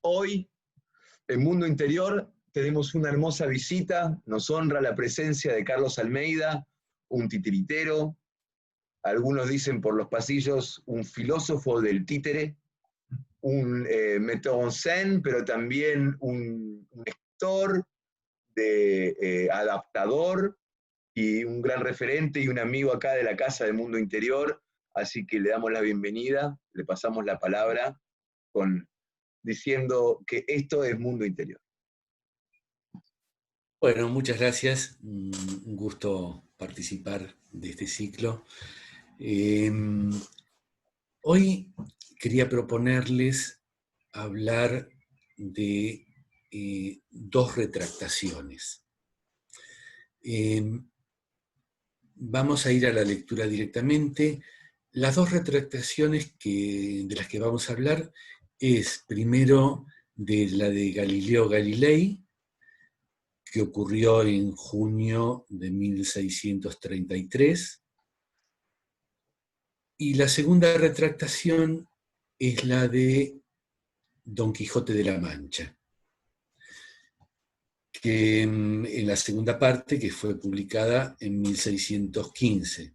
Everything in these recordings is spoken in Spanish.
Hoy, en Mundo Interior, tenemos una hermosa visita. Nos honra la presencia de Carlos Almeida, un titiritero. Algunos dicen por los pasillos un filósofo del títere, un metteur en scène, pero también un lector, adaptador y un gran referente y un amigo acá de la Casa de Mundo Interior. Así que le damos la bienvenida, le pasamos la palabra diciendo que esto es Mundo Interior. Bueno, muchas gracias. Un gusto participar de este ciclo. Hoy quería proponerles hablar de dos retractaciones. Vamos a ir a la lectura directamente. Las dos retractaciones de las que vamos a hablar es primero de la de Galileo Galilei, que ocurrió en junio de 1633, y la segunda retractación es la de Don Quijote de la Mancha, que en la segunda parte, que fue publicada en 1615.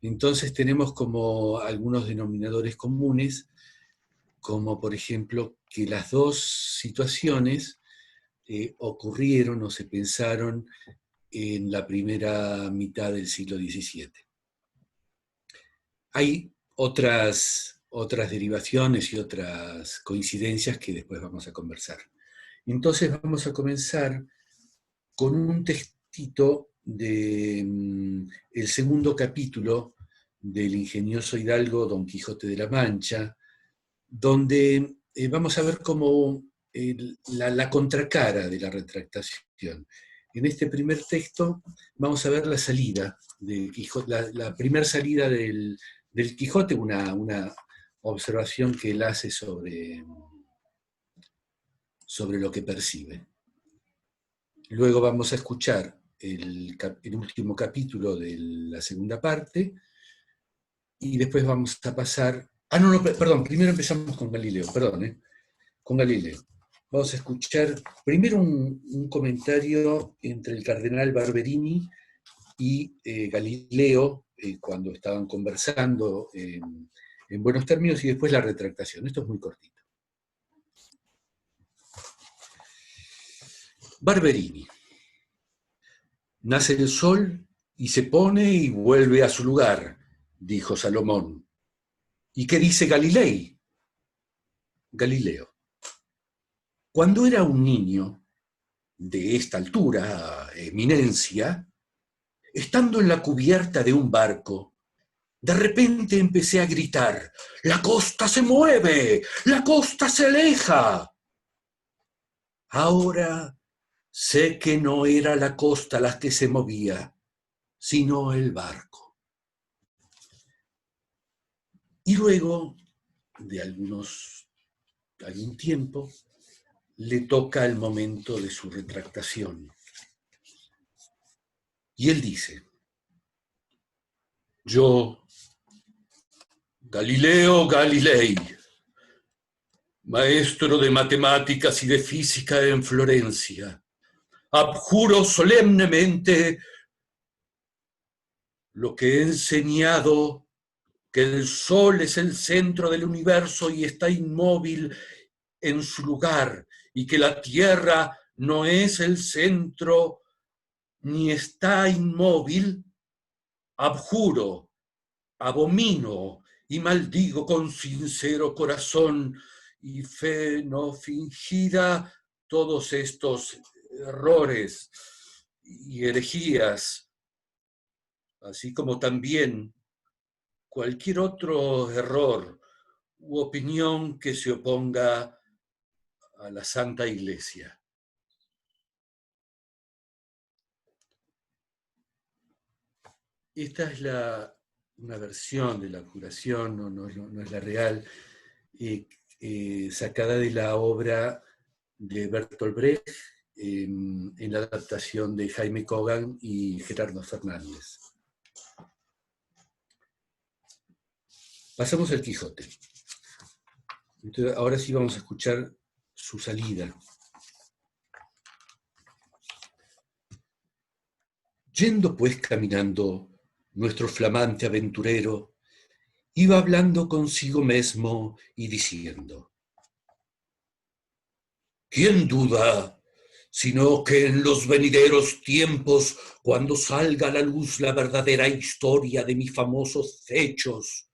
Entonces tenemos como algunos denominadores comunes, como por ejemplo que las dos situaciones ocurrieron o se pensaron en la primera mitad del siglo XVII. Hay otras derivaciones y otras coincidencias que después vamos a conversar. Entonces vamos a comenzar con un textito del segundo capítulo del ingenioso hidalgo Don Quijote de la Mancha, donde vamos a ver cómo la contracara de la retractación. En este primer texto vamos a ver la salida de Quijote, la primera salida del Quijote, una observación que él hace sobre lo que percibe. Luego vamos a escuchar el último capítulo de la segunda parte, y después vamos a pasar... perdón, primero empezamos con Galileo, con Galileo. Vamos a escuchar primero un comentario entre el cardenal Barberini y Galileo, cuando estaban conversando en buenos términos, y después la retractación. Esto es muy cortito. Barberini. Nace el sol y se pone y vuelve a su lugar, dijo Salomón. ¿Y qué dice Galilei? Galileo. Cuando era un niño, de esta altura, eminencia, estando en la cubierta de un barco, de repente empecé a gritar: ¡la costa se mueve! ¡La costa se aleja! Ahora sé que no era la costa la que se movía, sino el barco. Y luego de algún tiempo, le toca el momento de su retractación. Y él dice: yo, Galileo Galilei, maestro de matemáticas y de física en Florencia, abjuro solemnemente lo que he enseñado, que el Sol es el centro del universo y está inmóvil en su lugar, y que la Tierra no es el centro ni está inmóvil. Abjuro, abomino y maldigo con sincero corazón y fe no fingida todos estos errores y herejías, así como también cualquier otro error u opinión que se oponga a la Santa Iglesia. Esta es una versión de la abjuración, no es la real, sacada de la obra de Bertolt Brecht en la adaptación de Jaime Kogan y Gerardo Fernández. Pasamos al Quijote. Entonces, ahora sí vamos a escuchar su salida. Yendo pues caminando, nuestro flamante aventurero iba hablando consigo mesmo y diciendo: ¿quién duda, sino que en los venideros tiempos, cuando salga a la luz la verdadera historia de mis famosos hechos,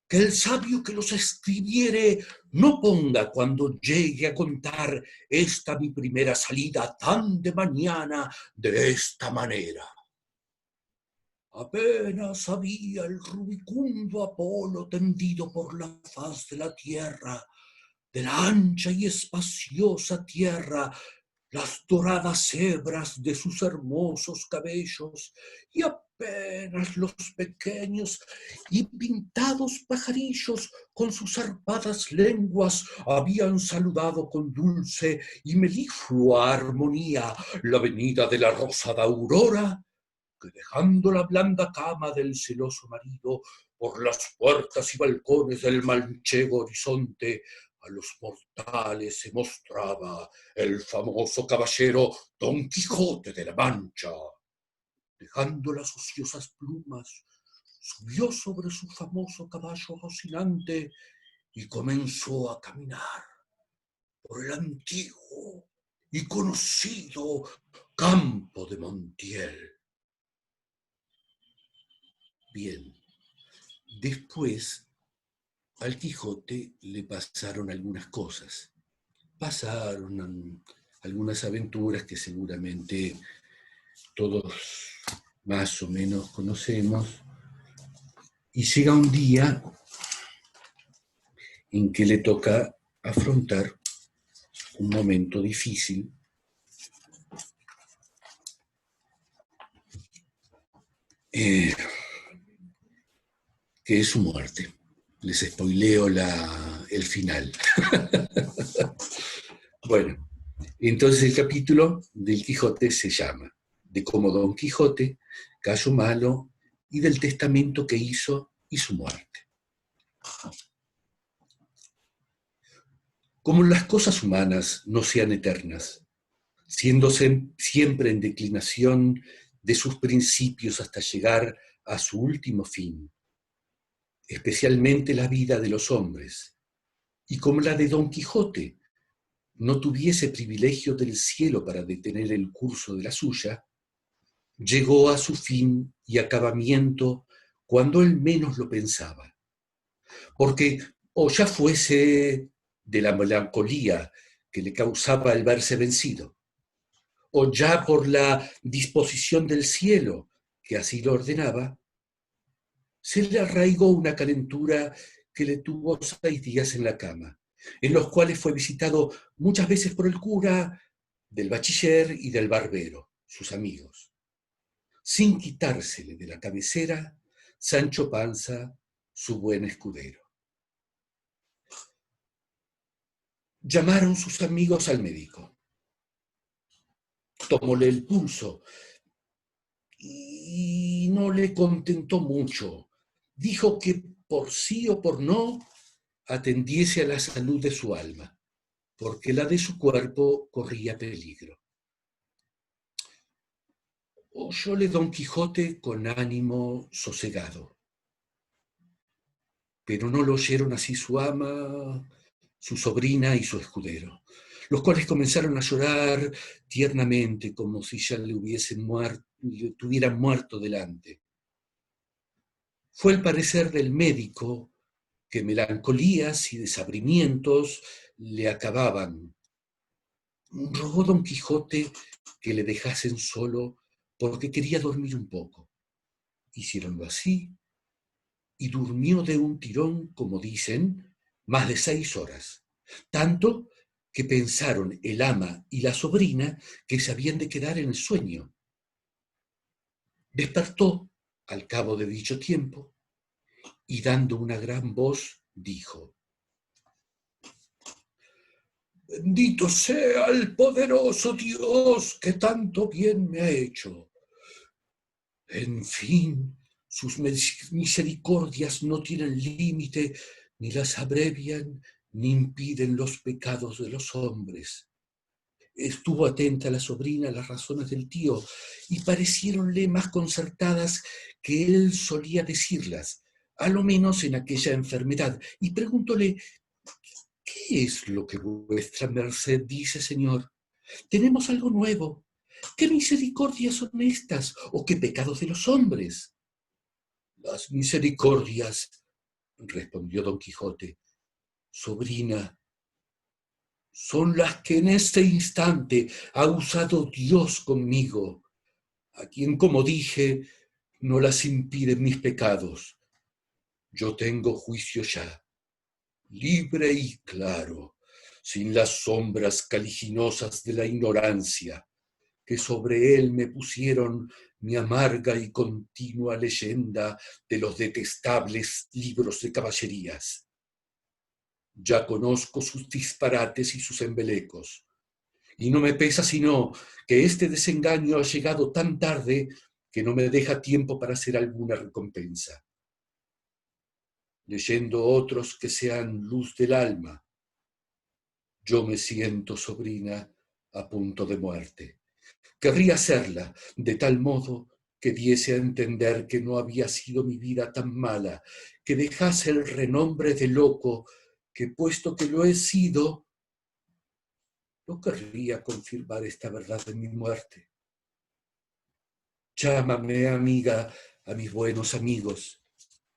que el sabio que los escribiere no ponga cuando llegue a contar esta mi primera salida tan de mañana de esta manera? Apenas había el rubicundo Apolo tendido por la faz de la tierra, de la ancha y espaciosa tierra, las doradas hebras de sus hermosos cabellos, y apenas los pequeños y pintados pajarillos con sus zarpadas lenguas habían saludado con dulce y meliflua armonía la venida de la rosada aurora, que dejando la blanda cama del celoso marido por las puertas y balcones del manchego horizonte, a los mortales se mostraba el famoso caballero Don Quijote de la Mancha. Dejando las ociosas plumas, subió sobre su famoso caballo rocinante y comenzó a caminar por el antiguo y conocido campo de Montiel. Bien, después al Quijote le pasaron algunas cosas. Pasaron algunas aventuras que seguramente todos más o menos conocemos, y llega un día en que le toca afrontar un momento difícil, que es su muerte. Les spoileo el final. Bueno, entonces el capítulo del Quijote se llama de cómo Don Quijote cayó malo y del testamento que hizo y su muerte. Como las cosas humanas no sean eternas, siéndose siempre en declinación de sus principios hasta llegar a su último fin, especialmente la vida de los hombres, y como la de Don Quijote no tuviese privilegio del cielo para detener el curso de la suya, llegó a su fin y acabamiento cuando él menos lo pensaba, porque o ya fuese de la melancolía que le causaba el verse vencido, o ya por la disposición del cielo que así lo ordenaba, se le arraigó una calentura que le tuvo 6 días en la cama, en los cuales fue visitado muchas veces por el cura, del bachiller y del barbero, sus amigos, sin quitársele de la cabecera Sancho Panza, su buen escudero. Llamaron sus amigos al médico. Tomóle el pulso y no le contentó mucho. Dijo que por sí o por no atendiese a la salud de su alma, porque la de su cuerpo corría peligro. Oyóle Don Quijote con ánimo sosegado, pero no lo oyeron así su ama, su sobrina y su escudero, los cuales comenzaron a llorar tiernamente como si ya le tuvieran muerto delante. Fue el parecer del médico que melancolías y desabrimientos le acababan. Rogó Don Quijote que le dejasen solo porque quería dormir un poco. Hicieronlo así, y durmió de un tirón, como dicen, más de 6 horas, tanto que pensaron el ama y la sobrina que se habían de quedar en el sueño. Despertó al cabo de dicho tiempo y dando una gran voz dijo: «Bendito sea el poderoso Dios que tanto bien me ha hecho. En fin, sus misericordias no tienen límite, ni las abrevian, ni impiden los pecados de los hombres. Estuvo atenta la sobrina a las razones del tío y parecieronle más concertadas que él solía decirlas, a lo menos en aquella enfermedad, y preguntóle: ¿qué es lo que vuestra merced dice, señor? Tenemos algo nuevo. ¿Qué misericordias son estas o qué pecados de los hombres? Las misericordias, respondió don Quijote, sobrina, son las que en este instante ha usado Dios conmigo, a quien, como dije, no las impiden mis pecados. Yo tengo juicio ya, libre y claro, sin las sombras caliginosas de la ignorancia, que sobre él me pusieron mi amarga y continua leyenda de los detestables libros de caballerías. Ya conozco sus disparates y sus embelecos, y no me pesa sino que este desengaño ha llegado tan tarde que no me deja tiempo para hacer alguna recompensa. Leyendo otros que sean luz del alma, yo me siento, sobrina, a punto de muerte. Querría hacerla de tal modo que diese a entender que no había sido mi vida tan mala, que dejase el renombre de loco, que puesto que lo he sido, no querría confirmar esta verdad de mi muerte. Llámame, amiga, a mis buenos amigos,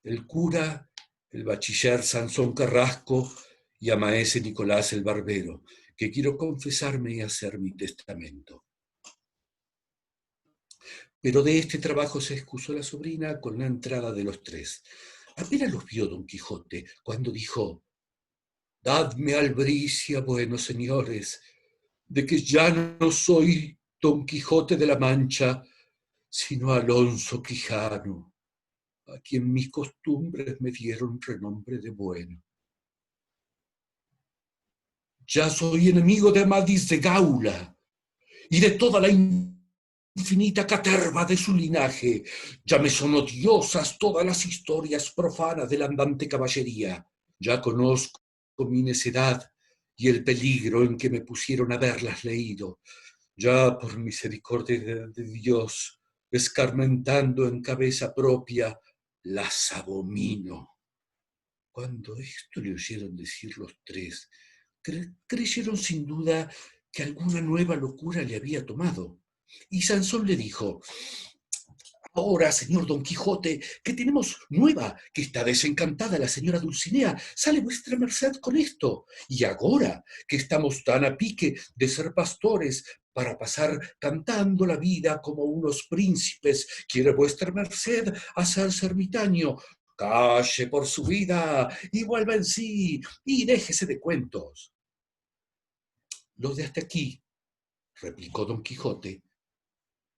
el cura, el bachiller Sansón Carrasco y a maese Nicolás el barbero, que quiero confesarme y hacer mi testamento. Pero de este trabajo se excusó la sobrina con la entrada de los tres. Apenas los vio don Quijote cuando dijo: dadme albricia, buenos señores, de que ya no soy don Quijote de la Mancha, sino Alonso Quijano, a quien mis costumbres me dieron renombre de bueno. Ya soy enemigo de Amadís de Gaula y de toda la infinita caterva de su linaje. Ya me son odiosas todas las historias profanas de la andante caballería. Ya conozco mi necedad y el peligro en que me pusieron haberlas leído. Ya por misericordia de Dios, escarmentando en cabeza propia, las abomino. Cuando esto le oyeron decir los tres, creyeron sin duda que alguna nueva locura le había tomado. Y Sansón le dijo: ahora, señor Don Quijote, que tenemos nueva, que está desencantada la señora Dulcinea, sale vuestra merced con esto. Y ahora, que estamos tan a pique de ser pastores para pasar cantando la vida como unos príncipes, quiere vuestra merced hacerse ermitaño. Calle por su vida y vuelva en sí y déjese de cuentos. Los de hasta aquí, replicó Don Quijote,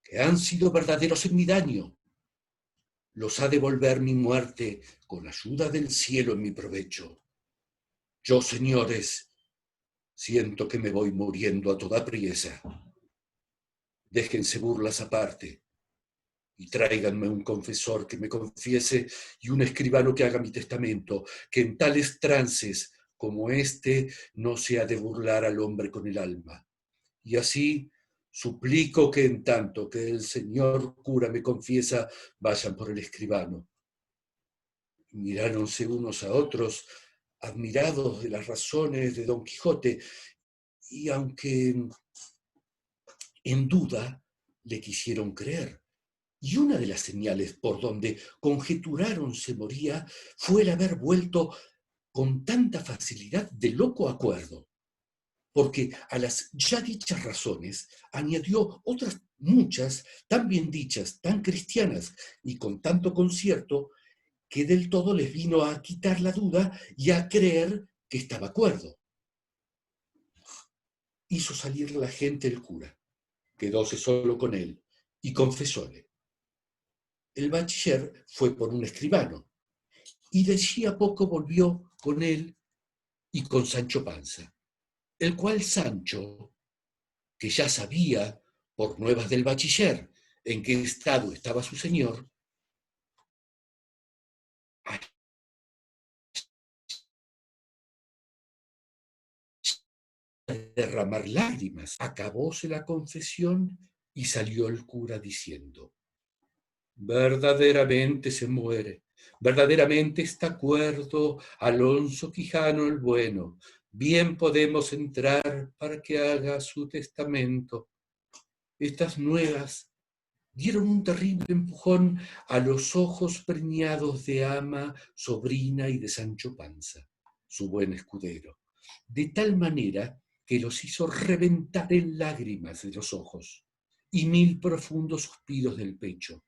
que han sido verdaderos en mi daño, los ha de volver mi muerte con ayuda del cielo en mi provecho. Yo, señores, siento que me voy muriendo a toda priesa. Déjense burlas aparte y tráiganme un confesor que me confiese y un escribano que haga mi testamento, que en tales trances como este no se ha de burlar al hombre con el alma. Y así suplico que en tanto que el señor cura me confiesa, vayan por el escribano. Miráronse unos a otros, admirados de las razones de Don Quijote, y aunque en duda le quisieron creer. Y una de las señales por donde conjeturaron se moría fue el haber vuelto con tanta facilidad de loco acuerdo, porque a las ya dichas razones añadió otras muchas, tan bien dichas, tan cristianas y con tanto concierto, que del todo les vino a quitar la duda y a creer que estaba cuerdo. Hizo salir la gente el cura, quedóse solo con él y confesóle. El bachiller fue por un escribano y de allí a poco volvió con él y con Sancho Panza, el cual Sancho, que ya sabía por nuevas del bachiller en qué estado estaba su señor, derramar lágrimas. Acabóse la confesión y salió el cura diciendo: verdaderamente se muere, verdaderamente está cuerdo Alonso Quijano el Bueno. Bien podemos entrar para que haga su testamento. Estas nuevas dieron un terrible empujón a los ojos preñados de ama, sobrina y de Sancho Panza, su buen escudero, de tal manera que los hizo reventar en lágrimas de los ojos y 1000 profundos suspiros del pecho,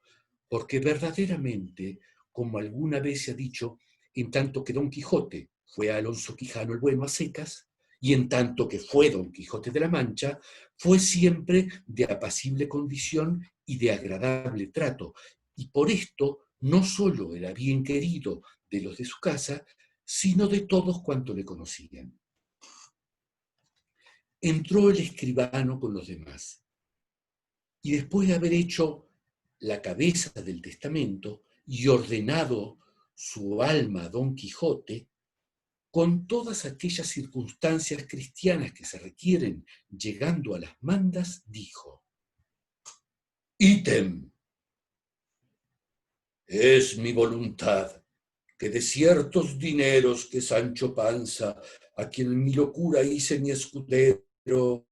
porque verdaderamente, como alguna vez se ha dicho, en tanto que Don Quijote fue a Alonso Quijano el Bueno a secas, y en tanto que fue Don Quijote de la Mancha, fue siempre de apacible condición y de agradable trato, y por esto no solo era bien querido de los de su casa, sino de todos cuantos le conocían. Entró el escribano con los demás, y después de haber hecho la cabeza del testamento y ordenado su alma a Don Quijote, con todas aquellas circunstancias cristianas que se requieren llegando a las mandas, dijo: ítem, es mi voluntad que de ciertos dineros que Sancho Panza, a quien en mi locura hice mi escudero,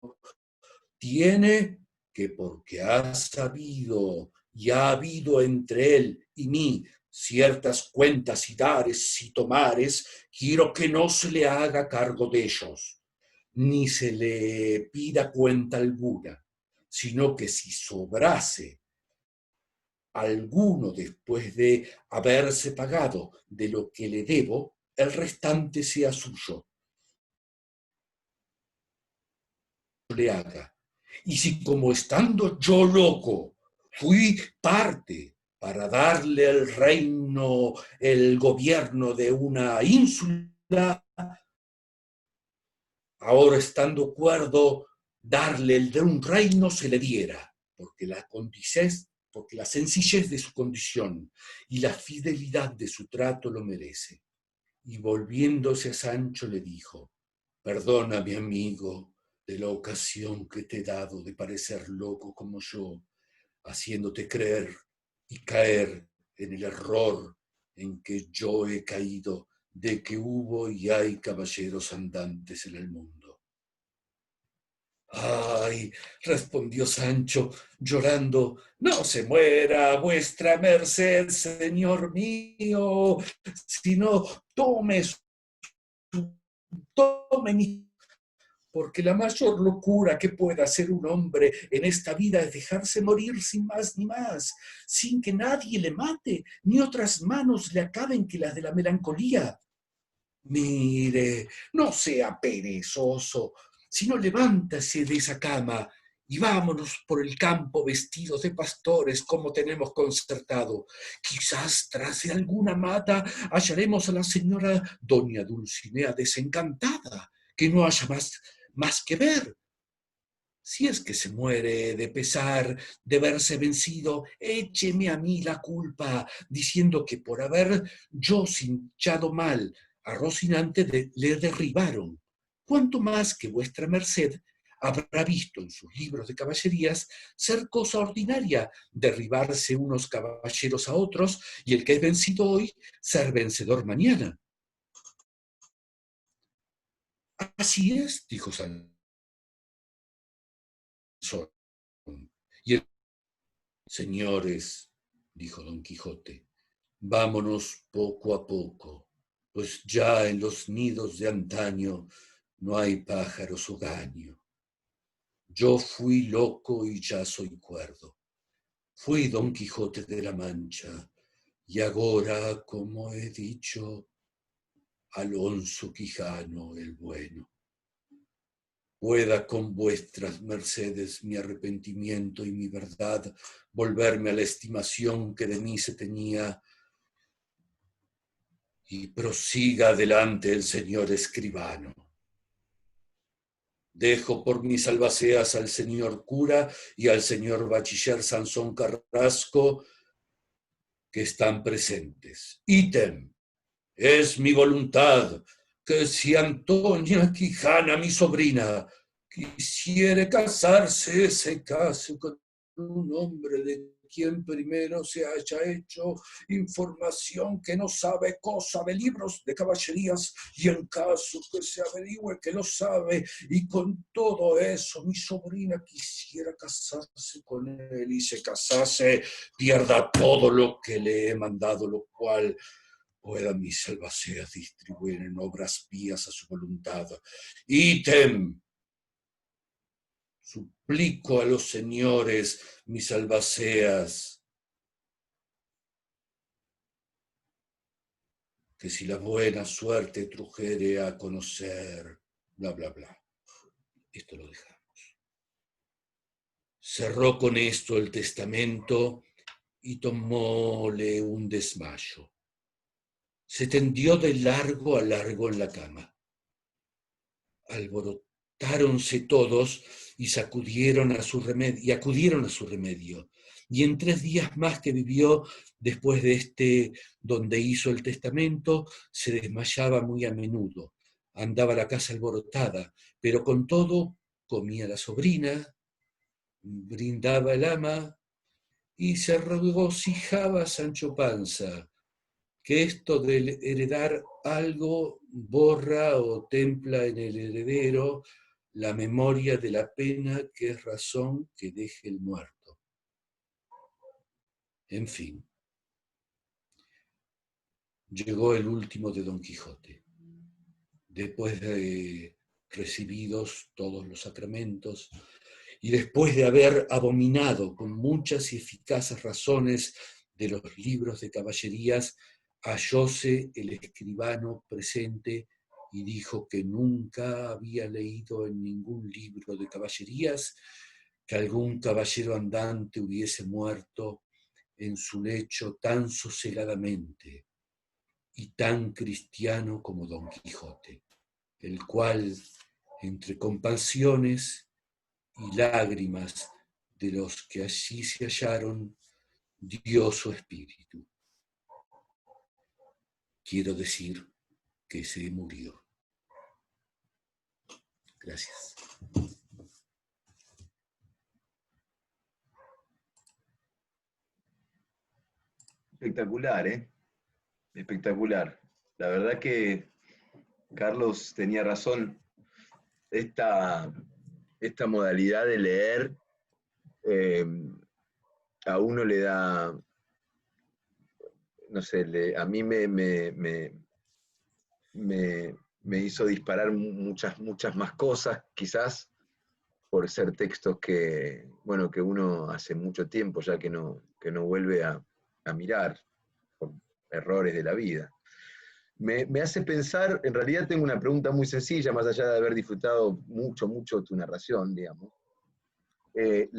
tiene, que porque ha sabido y ha habido entre él y mí ciertas cuentas y dares y tomares, quiero que no se le haga cargo de ellos, ni se le pida cuenta alguna, sino que si sobrase alguno después de haberse pagado de lo que le debo, el restante sea suyo. Le haga. Y si como estando yo loco fui parte para darle el reino, el gobierno de una ínsula, ahora estando cuerdo, darle el de un reino se le diera, porque la sencillez de su condición y la fidelidad de su trato lo merece. Y volviéndose a Sancho le dijo: perdona, mi amigo, de la ocasión que te he dado de parecer loco como yo, haciéndote creer y caer en el error en que yo he caído, de que hubo y hay caballeros andantes en el mundo. Ay, respondió Sancho, llorando, no se muera vuestra merced, señor mío, sino tome mi... Porque la mayor locura que pueda hacer un hombre en esta vida es dejarse morir sin más ni más, sin que nadie le mate, ni otras manos le acaben que las de la melancolía. Mire, no sea perezoso, sino levántase de esa cama y vámonos por el campo vestidos de pastores como tenemos concertado. Quizás tras de alguna mata hallaremos a la señora doña Dulcinea desencantada, que no haya más que ver. Si es que se muere de pesar de verse vencido, écheme a mí la culpa, diciendo que por haber yo cinchado mal a Rocinante le derribaron. Cuanto más que vuestra merced habrá visto en sus libros de caballerías ser cosa ordinaria derribarse unos caballeros a otros y el que es vencido hoy ser vencedor mañana. Así es, dijo Sancho. Y el... Señores, dijo Don Quijote, vámonos poco a poco, pues ya en los nidos de antaño no hay pájaros hogaño. Yo fui loco y ya soy cuerdo. Fui Don Quijote de la Mancha, y agora, como he dicho, Alonso Quijano el Bueno. Pueda con vuestras mercedes mi arrepentimiento y mi verdad volverme a la estimación que de mí se tenía, y prosiga adelante el señor escribano. Dejo por mis albaceas al señor cura y al señor bachiller Sansón Carrasco, que están presentes. Ítem, es mi voluntad que si Antonia Quijana, mi sobrina, quisiere casarse, se case con un hombre de quien primero se haya hecho información que no sabe cosa de libros de caballerías, y en caso que se averigüe que lo sabe, y con todo eso mi sobrina quisiera casarse con él, y se casase, pierda todo lo que le he mandado, lo cual pueda mis albaceas distribuir en obras pías a su voluntad. Ítem, suplico a los señores, mis albaceas, que si la buena suerte trujere a conocer, bla, bla, bla. Esto lo dejamos. Cerró con esto el testamento y tomóle un desmayo. Se tendió de largo a largo en la cama. Alborotáronse todos y acudieron a su remedio. Y en 3 días más que vivió, después de donde hizo el testamento, se desmayaba muy a menudo. Andaba la casa alborotada, pero con todo comía la sobrina, brindaba el ama y se regocijaba Sancho Panza, que esto de heredar algo borra o templa en el heredero la memoria de la pena que es razón que deje el muerto. En fin, llegó el último de Don Quijote. Después de recibidos todos los sacramentos y después de haber abominado con muchas y eficaces razones de los libros de caballerías, hallóse el escribano presente y dijo que nunca había leído en ningún libro de caballerías que algún caballero andante hubiese muerto en su lecho tan sosegadamente y tan cristiano como Don Quijote, el cual, entre compasiones y lágrimas de los que allí se hallaron, dio su espíritu. Quiero decir que se murió. Gracias. Espectacular, ¿eh? Espectacular. La verdad que Carlos tenía razón. Esta modalidad de leer eh, a uno le da, no sé, a mí me hizo disparar muchas más cosas, quizás, por ser textos que uno hace mucho tiempo ya que no vuelve a mirar, por errores de la vida. Me hace pensar, en realidad tengo una pregunta muy sencilla, más allá de haber disfrutado mucho tu narración, digamos. ¿Qué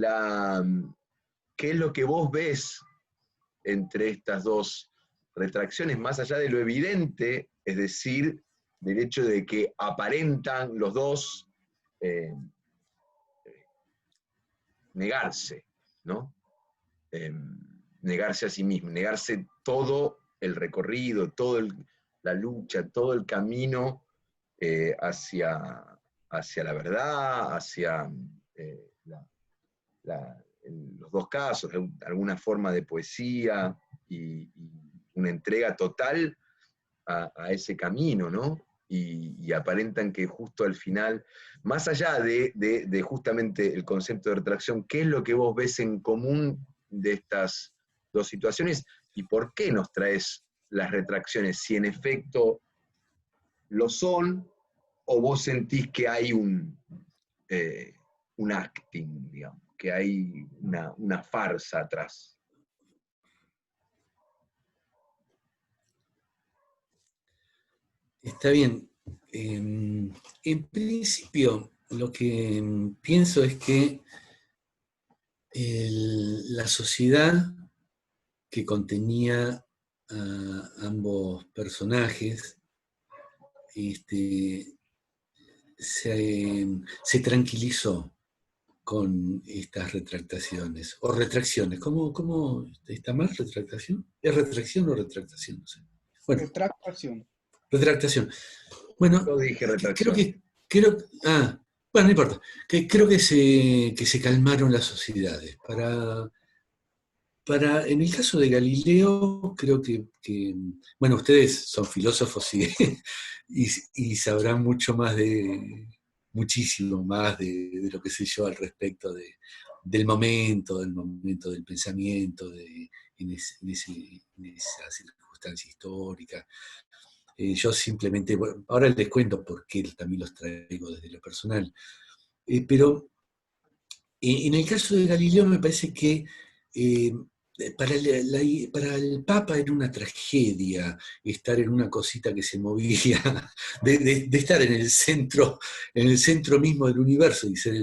es lo que vos ves entre estas dos retracciones, más allá de lo evidente, es decir, del hecho de que aparentan los dos negarse, ¿no? Negarse a sí mismo, negarse todo el recorrido, la lucha, todo el camino hacia la verdad, hacia en los dos casos, alguna forma de poesía y una entrega total a ese camino, ¿no? Y aparentan que justo al final, más allá de justamente el concepto de retracción, ¿qué es lo que vos ves en común de estas dos situaciones y por qué nos traes las retracciones? Si en efecto lo son, o vos sentís que hay un acting, digamos, que hay una farsa atrás. Está bien. En principio, lo que pienso es que la sociedad que contenía a ambos personajes se tranquilizó con estas retractaciones, o retracciones. ¿Cómo está mal retractación? ¿Es retracción o retractación? No sé. Bueno, retractación. Retractación. Bueno, Yo dije creo retracción. que... Bueno, no importa. Creo que se calmaron las sociedades. En el caso de Galileo, creo bueno, ustedes son filósofos y, y sabrán muchísimo más de lo que sé yo al respecto del momento del pensamiento, en esa circunstancia histórica. Yo simplemente, bueno, ahora les cuento por qué también los traigo desde lo personal. Pero en el caso de Galileo me parece que eh, para el Papa era una tragedia estar en una cosita que se movía, de estar en el centro mismo del universo y ser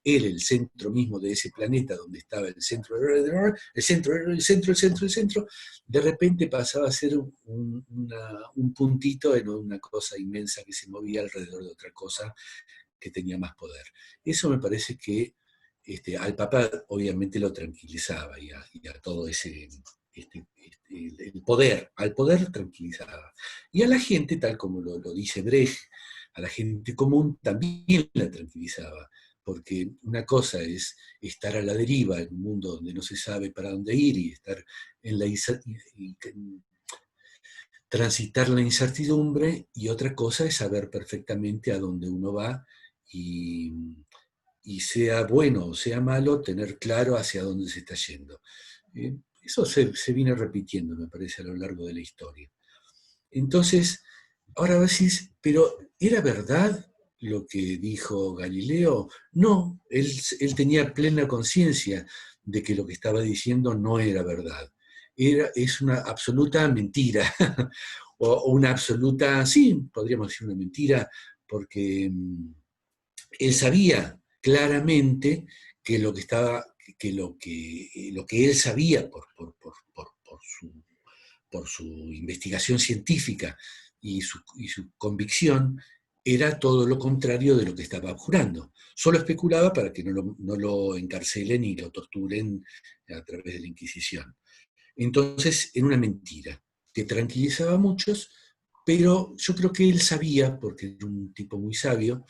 él el centro mismo de ese planeta donde estaba el centro, el centro, de repente pasaba a ser un puntito en una cosa inmensa que se movía alrededor de otra cosa que tenía más poder. Eso me parece que al Papa obviamente lo tranquilizaba y a todo el poder, al poder tranquilizaba. Y a la gente, tal como lo dice Brecht, a la gente común también la tranquilizaba, porque una cosa es estar a la deriva en un mundo donde no se sabe para dónde ir y estar en la transitar la incertidumbre, y otra cosa es saber perfectamente a dónde uno va y, y sea bueno o sea malo, tener claro hacia dónde se está yendo. Eso se viene repitiendo, me parece, a lo largo de la historia. Entonces, ahora decís, pero ¿era verdad lo que dijo Galileo? No, él tenía plena conciencia de que lo que estaba diciendo no era verdad. Es una absoluta mentira, o una absoluta, sí, podríamos decir una mentira, porque él sabía claramente que lo que estaba, lo que él sabía por su investigación científica y su convicción era todo lo contrario de lo que estaba jurando. Solo especulaba para que no lo encarcelen y lo torturen a través de la Inquisición. Entonces, era una mentira que tranquilizaba a muchos, pero yo creo que él sabía, porque era un tipo muy sabio,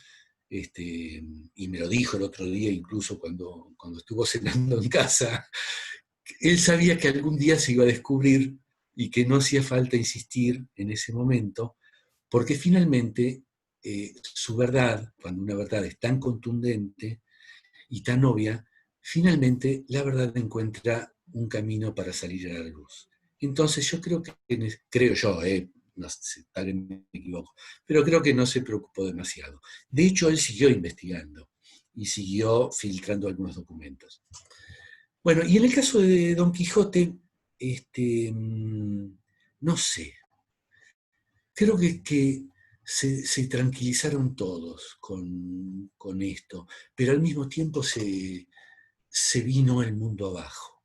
y me lo dijo el otro día, incluso cuando estuvo cenando en casa, él sabía que algún día se iba a descubrir y que no hacía falta insistir en ese momento, porque finalmente su verdad, cuando una verdad es tan contundente y tan obvia, finalmente la verdad encuentra un camino para salir a la luz. Entonces yo creo yo, no sé, tal vez me equivoco, pero creo que no se preocupó demasiado. De hecho, él siguió investigando y siguió filtrando algunos documentos. Bueno, y en el caso de Don Quijote, no sé, creo que se tranquilizaron todos con esto, pero al mismo tiempo se vino el mundo abajo.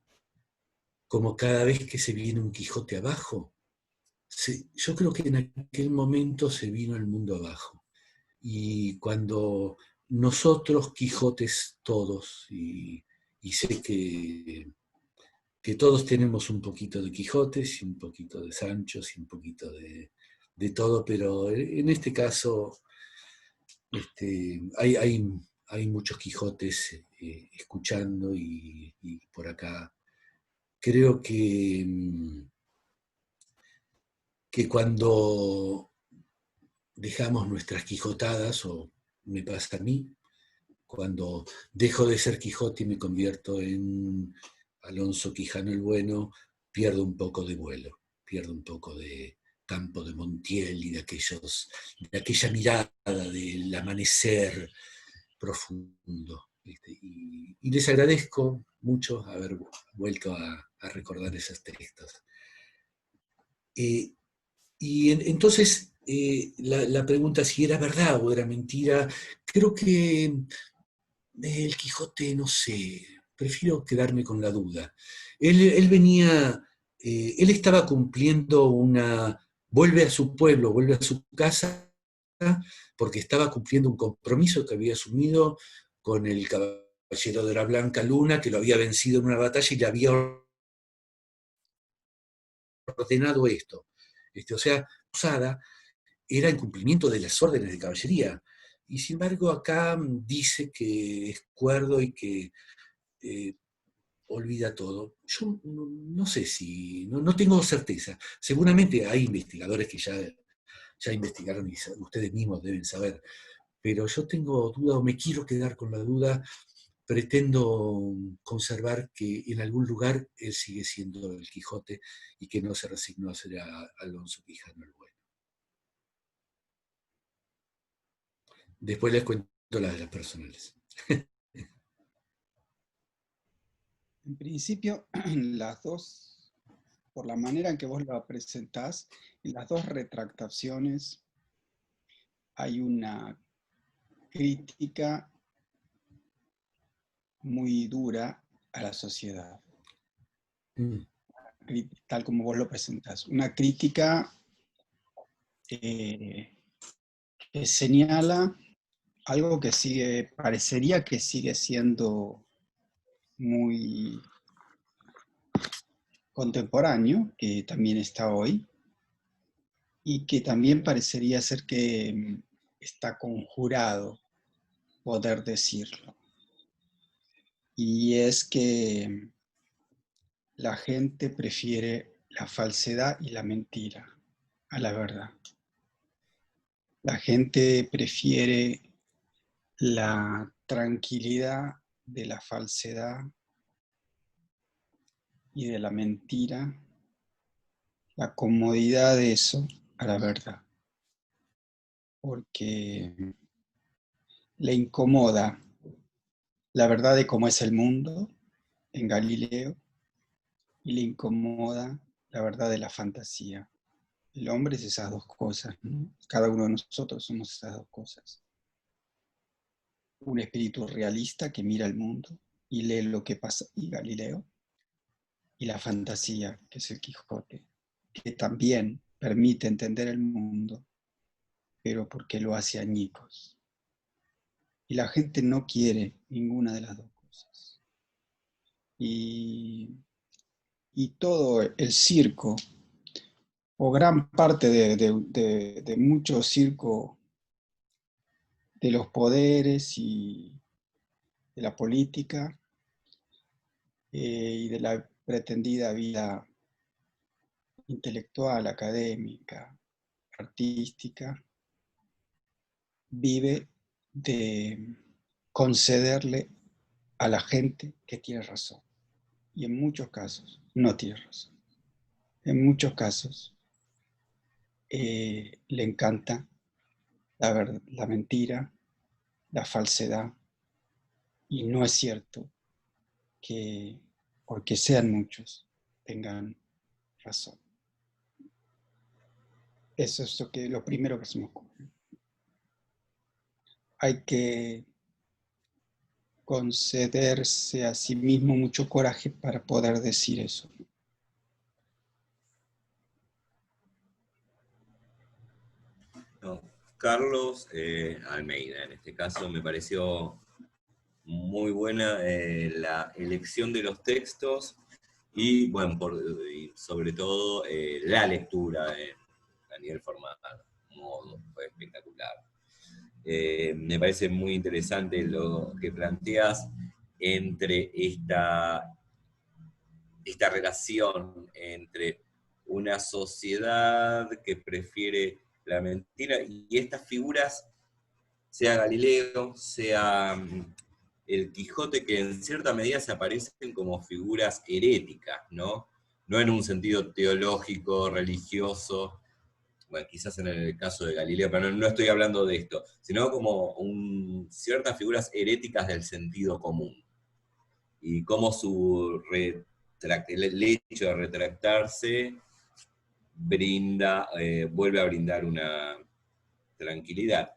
Como cada vez que se viene un Quijote abajo, yo creo que en aquel momento se vino el mundo abajo. Y cuando nosotros, Quijotes todos, y sé que todos tenemos un poquito de Quijotes y un poquito de Sanchos y un poquito de todo, pero en este caso hay muchos Quijotes escuchando y por acá. Creo que cuando dejamos nuestras Quijotadas, o me pasa a mí, cuando dejo de ser Quijote y me convierto en Alonso Quijano el Bueno, pierdo un poco de vuelo, pierdo un poco de Campo de Montiel y de aquella mirada del amanecer profundo. Y les agradezco mucho haber vuelto a recordar esos textos. Eh, entonces, la pregunta si era verdad o era mentira, creo que el Quijote, no sé, prefiero quedarme con la duda. Él venía, él estaba cumpliendo vuelve a su pueblo, vuelve a su casa, porque estaba cumpliendo un compromiso que había asumido con el caballero de la Blanca Luna, que lo había vencido en una batalla y le había ordenado esto. O sea, Posada era en cumplimiento de las órdenes de caballería. y sin embargo acá dice que es cuerdo y que olvida todo. Yo no sé si, no tengo certeza. Seguramente hay investigadores que ya investigaron y ustedes mismos deben saber, pero yo tengo duda o me quiero quedar con la duda, pretendo conservar que en algún lugar él sigue siendo el Quijote y que no se resignó a ser Alonso Quijano el Bueno. Después les cuento las de las personales. En principio, las dos, por la manera en que vos lo presentás, en las dos retractaciones hay una crítica muy dura a la sociedad, tal como vos lo presentás. Una crítica que señala algo que parecería que sigue siendo muy contemporáneo, que también está hoy, y que también parecería ser que está conjurado poder decirlo. Y es que la gente prefiere la falsedad y la mentira a la verdad. La gente prefiere la tranquilidad de la falsedad y de la mentira, la comodidad de eso a la verdad, porque le incomoda la verdad de cómo es el mundo en Galileo y le incomoda la verdad de la fantasía. El hombre es esas dos cosas, ¿no? Cada uno de nosotros somos esas dos cosas. Un espíritu realista que mira el mundo y lee lo que pasa, y Galileo, y la fantasía, que es el Quijote, que también permite entender el mundo, pero porque lo hace añicos. Y la gente no quiere ninguna de las dos cosas. Y todo el circo, o gran parte de mucho circo de los poderes y de la política y de la pretendida vida intelectual, académica, artística, vive de concederle a la gente que tiene razón. Y en muchos casos no tiene razón. En muchos casos le encanta la mentira, la falsedad, y no es cierto que porque sean muchos tengan razón. Eso es lo primero que se me ocurre. Hay que concederse a sí mismo mucho coraje para poder decir eso. No, Carlos Almeida, en este caso me pareció muy buena la elección de los textos y, bueno, y sobre todo la lectura a nivel formal, modo, fue espectacular. Me parece muy interesante lo que planteas entre esta relación entre una sociedad que prefiere la mentira y estas figuras, sea Galileo, sea el Quijote, que en cierta medida se aparecen como figuras heréticas, ¿no? No en un sentido teológico, religioso, bueno, quizás en el caso de Galileo, pero no estoy hablando de esto, sino como ciertas figuras heréticas del sentido común. Y cómo el hecho de retractarse vuelve a brindar una tranquilidad.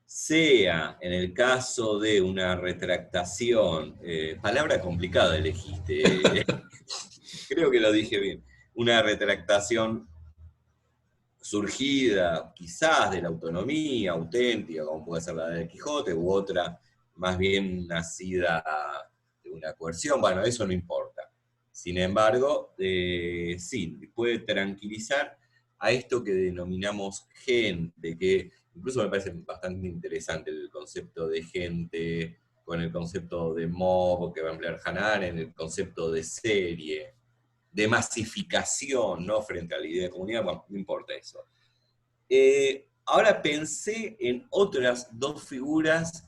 Sea en el caso de una retractación, palabra complicada elegiste, creo que lo dije bien, una retractación surgida quizás de la autonomía auténtica, como puede ser la del Quijote, u otra más bien nacida de una coerción, bueno, eso no importa. Sin embargo, sí, puede tranquilizar a esto que denominamos gente, que incluso me parece bastante interesante el concepto de gente, con el concepto de mob que va a emplear Hannah Arendt, el concepto de serie, de masificación, ¿no? Frente a la idea de comunidad, bueno, no importa eso. Ahora pensé en otras dos figuras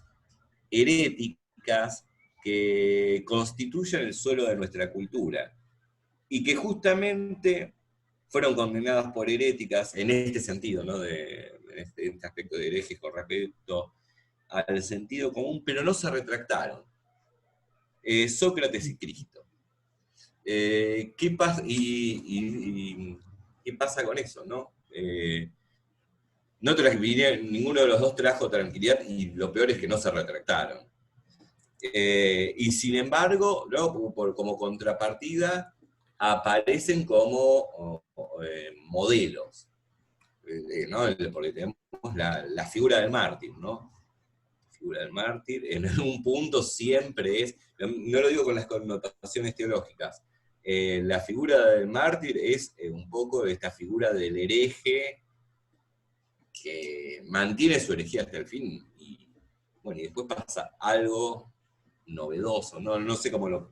heréticas que constituyen el suelo de nuestra cultura, y que justamente fueron condenadas por heréticas en este sentido, ¿no? En este aspecto de herejes con respecto al sentido común, pero no se retractaron. Sócrates y Cristo. ¿Qué pasa? ¿Qué pasa con eso, no? Ninguno de los dos trajo tranquilidad, y lo peor es que no se retractaron. Y sin embargo, ¿no? Como contrapartida, aparecen como modelos, ¿no? Porque tenemos la figura del mártir, ¿no? La figura del mártir, en un punto siempre es, no lo digo con las connotaciones teológicas, la figura del mártir es un poco esta figura del hereje que mantiene su herejía hasta el fin, y bueno, y después pasa algo novedoso, no sé cómo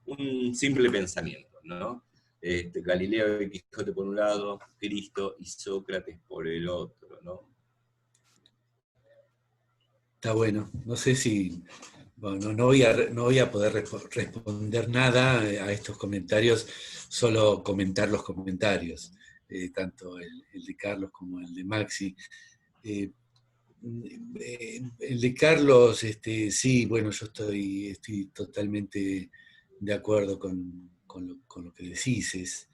un simple pensamiento, ¿no? Galileo y Quijote por un lado, Cristo y Sócrates por el otro, ¿no? Está bueno. No sé si... Bueno, no voy a poder responder nada a estos comentarios, solo comentar los comentarios, tanto el de Carlos como el de Maxi. El de Carlos, sí, bueno, yo estoy totalmente de acuerdo con lo que decís,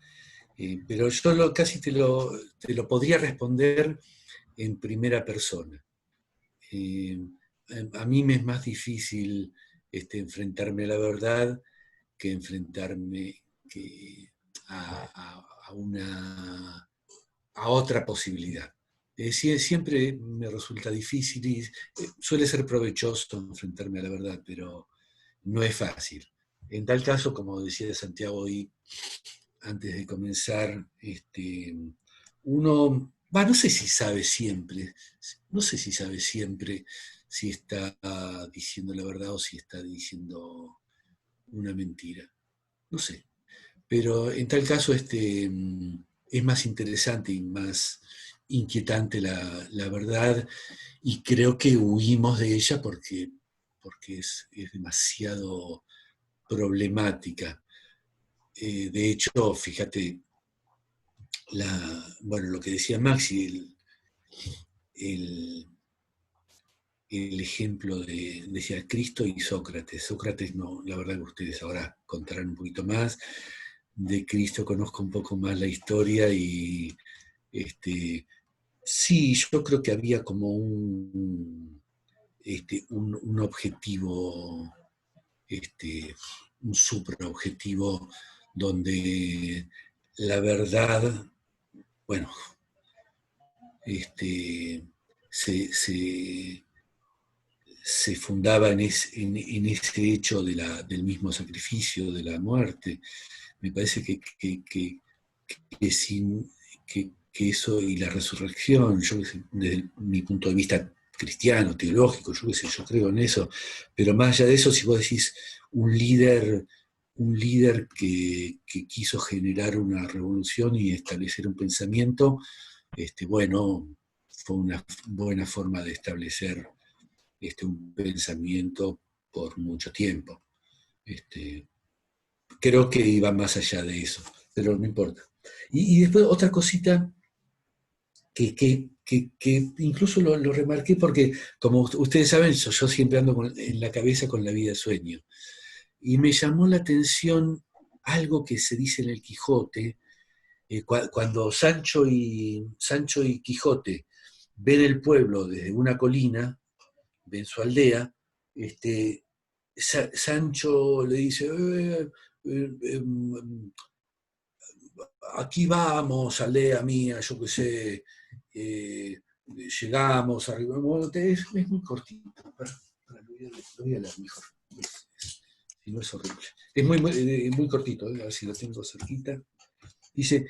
pero yo casi te lo podría responder en primera persona. A mí me es más difícil enfrentarme a la verdad que enfrentarme a otra posibilidad. Siempre me resulta difícil y suele ser provechoso enfrentarme a la verdad, pero no es fácil. En tal caso, como decía Santiago hoy, antes de comenzar, uno, no sé si sabe siempre, si está diciendo la verdad o si está diciendo una mentira. No sé. Pero en tal caso es más interesante y más inquietante la verdad, y creo que huimos de ella porque es demasiado problemática. De hecho, fíjate, bueno, lo que decía Maxi, el ejemplo decía Cristo y Sócrates. Sócrates no, la verdad que ustedes ahora contarán un poquito más. De Cristo conozco un poco más la historia y sí, yo creo que había como un objetivo, un supraobjetivo donde la verdad, bueno, se fundaba en ese hecho del mismo sacrificio, de la muerte. Me parece que eso y la resurrección, yo desde mi punto de vista cristiano, teológico, yo creo en eso, pero más allá de eso, si vos decís un líder que quiso generar una revolución y establecer un pensamiento, bueno, fue una buena forma de establecer un pensamiento por mucho tiempo. Creo que iba más allá de eso, pero no importa. Y después otra cosita que incluso lo remarqué porque, como ustedes saben, yo siempre ando en la cabeza con la vida de sueño. Y me llamó la atención algo que se dice en el Quijote, cuando Sancho y Quijote ven el pueblo desde una colina, ven su aldea, Sancho le dice, aquí vamos, aldea mía, yo qué sé, llegamos, arriba, es muy cortito, lo voy a leer mejor, si no es horrible. Es muy cortito, a ver si lo tengo cerquita. Dice,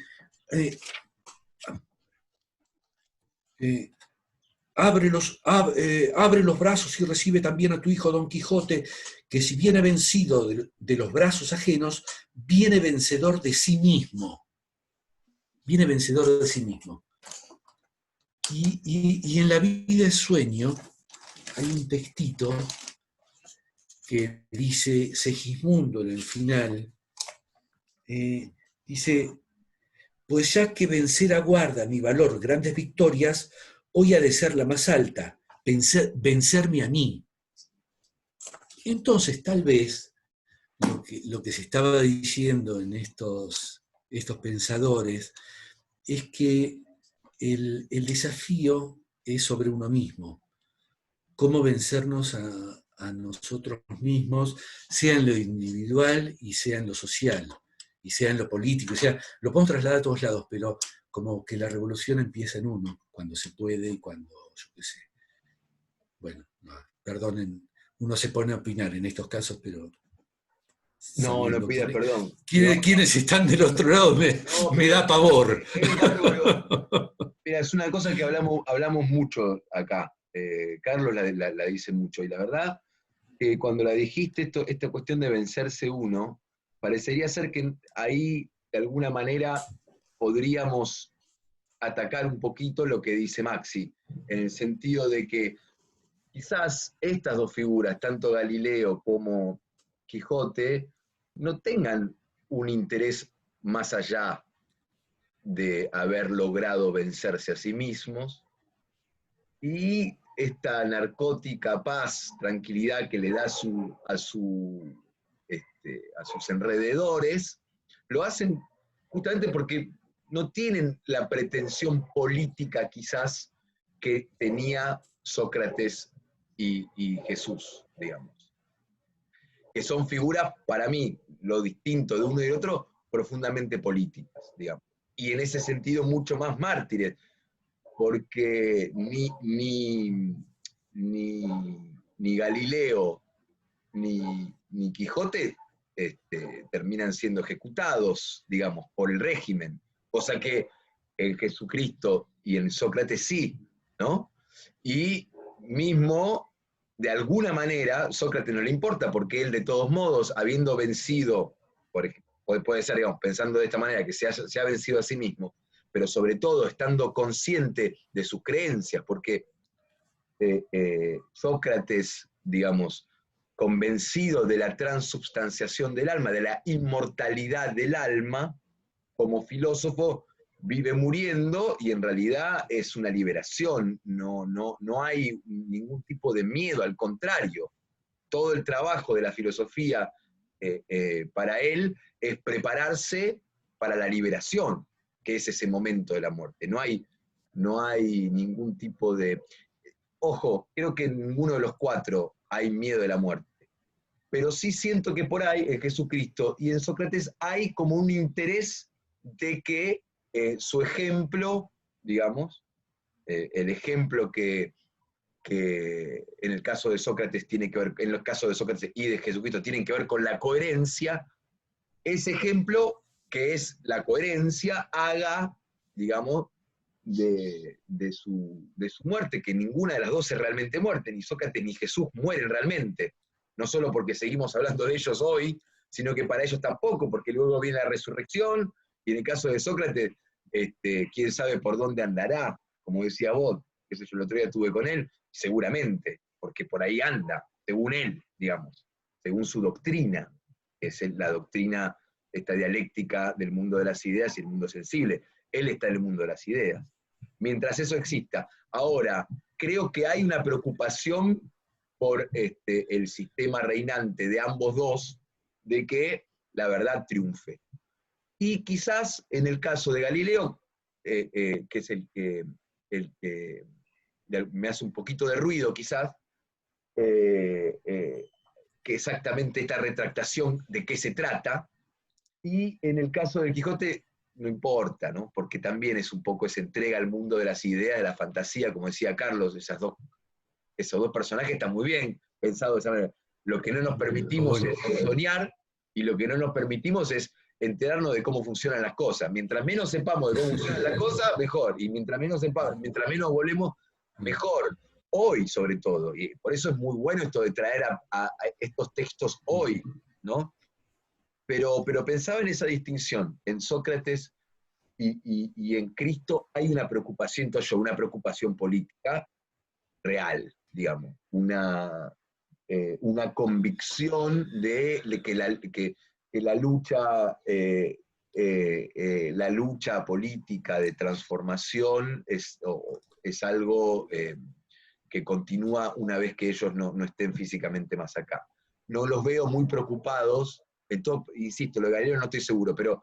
abre los brazos y recibe también a tu hijo Don Quijote, que si viene vencido de los brazos ajenos, viene vencedor de sí mismo. Viene vencedor de sí mismo. Y en La vida es sueño hay un textito que dice Segismundo en el final, dice, pues ya que vencer aguarda mi valor grandes victorias, hoy ha de ser la más alta, vencerme a mí. Entonces, tal vez, lo que se estaba diciendo en estos pensadores es que el desafío es sobre uno mismo. Cómo vencernos a nosotros mismos, sea en lo individual y sea en lo social, y sea en lo político. O sea, lo podemos trasladar a todos lados, pero como que la revolución empieza en uno, cuando se puede y cuando, yo qué sé. Bueno, no, perdonen, uno se pone a opinar en estos casos, pero... No pida perdón. ¿Quiénes están del otro lado? Me da pavor. Mira, es una cosa que hablamos mucho acá. Carlos la dice mucho, y la verdad que cuando la dijiste, esta cuestión de vencerse uno, parecería ser que ahí de alguna manera podríamos atacar un poquito lo que dice Maxi, en el sentido de que quizás estas dos figuras, tanto Galileo como Quijote, no tengan un interés más allá de haber logrado vencerse a sí mismos, y esta narcótica paz, tranquilidad que le da a sus enrededores, lo hacen justamente porque no tienen la pretensión política quizás que tenía Sócrates y Jesús, digamos. Que son figuras, para mí, lo distinto de uno y del otro, profundamente políticas, digamos. Y en ese sentido mucho más mártires, porque ni Galileo ni Quijote terminan siendo ejecutados, digamos, por el régimen, cosa que en Jesucristo y en Sócrates sí, ¿no? Y mismo, de alguna manera, Sócrates no le importa, porque él de todos modos, habiendo vencido, puede ser, digamos, pensando de esta manera, que se ha vencido a sí mismo, pero sobre todo estando consciente de sus creencias, porque Sócrates, digamos, convencido de la transubstanciación del alma, de la inmortalidad del alma, como filósofo, vive muriendo y en realidad es una liberación, no hay ningún tipo de miedo, al contrario, todo el trabajo de la filosofía para él es prepararse para la liberación, que es ese momento de la muerte. No hay ningún tipo de... Ojo, creo que en ninguno de los cuatro hay miedo de la muerte, pero sí siento que por ahí en Jesucristo y en Sócrates hay como un interés de que su ejemplo, digamos, el ejemplo que en el caso de Sócrates tiene que ver, en los casos de Sócrates y de Jesucristo tienen que ver con la coherencia, ese ejemplo que es la coherencia haga, digamos, de su muerte, que ninguna de las dos es realmente muerte, ni Sócrates ni Jesús mueren realmente, no solo porque seguimos hablando de ellos hoy, sino que para ellos tampoco, porque luego viene la resurrección, y en el caso de Sócrates, quién sabe por dónde andará, como decía vos, que yo el otro día estuve con él, seguramente, porque por ahí anda, según él, digamos, según su doctrina, que es la doctrina, esta dialéctica del mundo de las ideas y el mundo sensible. Él está en el mundo de las ideas. Mientras eso exista. Ahora, creo que hay una preocupación por el sistema reinante de ambos dos, de que la verdad triunfe. Y quizás en el caso de Galileo, que es el que me hace un poquito de ruido quizás, que exactamente esta retractación de qué se trata, y en el caso del Quijote no importa, ¿no? Porque también es un poco esa entrega al mundo de las ideas, de la fantasía, como decía Carlos, esos dos personajes están muy bien pensados de esa manera. Lo que no nos permitimos es soñar, y lo que no nos permitimos es enterarnos de cómo funcionan las cosas. Mientras menos sepamos de cómo funcionan las cosas, mejor. Y mientras menos sepamos, mientras menos volvemos, mejor. Hoy, sobre todo. Y por eso es muy bueno esto de traer a estos textos hoy, ¿no? Pero pensaba en esa distinción. En Sócrates y en Cristo hay una preocupación, una preocupación política real, digamos. Una convicción de que la lucha política de transformación es algo que continúa una vez que ellos no estén físicamente más acá. No los veo muy preocupados, insisto, lo de Galileo no estoy seguro, pero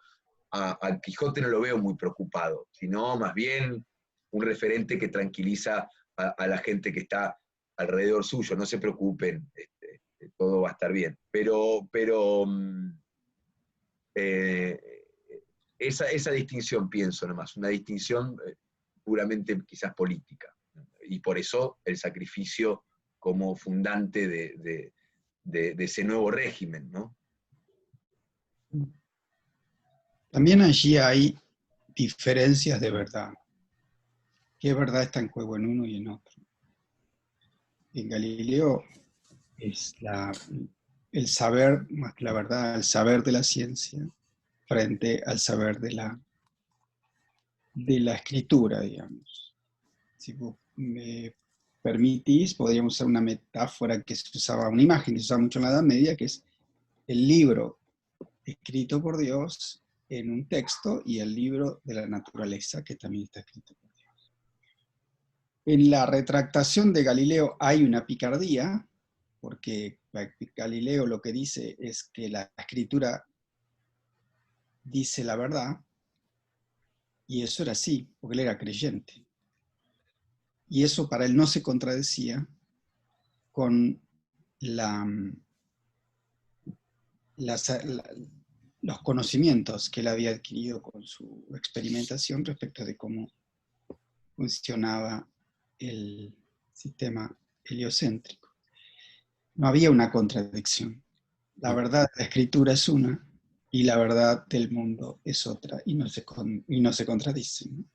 al Quijote no lo veo muy preocupado, sino más bien un referente que tranquiliza a la gente que está alrededor suyo. No se preocupen, todo va a estar bien. Pero esa distinción pienso nomás, una distinción puramente quizás política. Y por eso el sacrificio como fundante de ese nuevo régimen, ¿no? También allí hay diferencias de verdad. ¿Qué verdad está en juego en uno y en otro? En Galileo es el saber, más que la verdad, el saber de la ciencia frente al saber de la escritura, digamos. Si vos me permitís, podríamos usar una metáfora que se usaba, una imagen que se usaba mucho en la Edad Media, que es el libro escrito por Dios en un texto y el libro de la naturaleza que también está escrito por Dios. En la retractación de Galileo hay una picardía, porque Galileo lo que dice es que la escritura dice la verdad, y eso era así, porque él era creyente. Y eso para él no se contradecía con los conocimientos que él había adquirido con su experimentación respecto de cómo funcionaba el sistema heliocéntrico. No había una contradicción. La verdad de la escritura es una y la verdad del mundo es otra, y no se contradicen.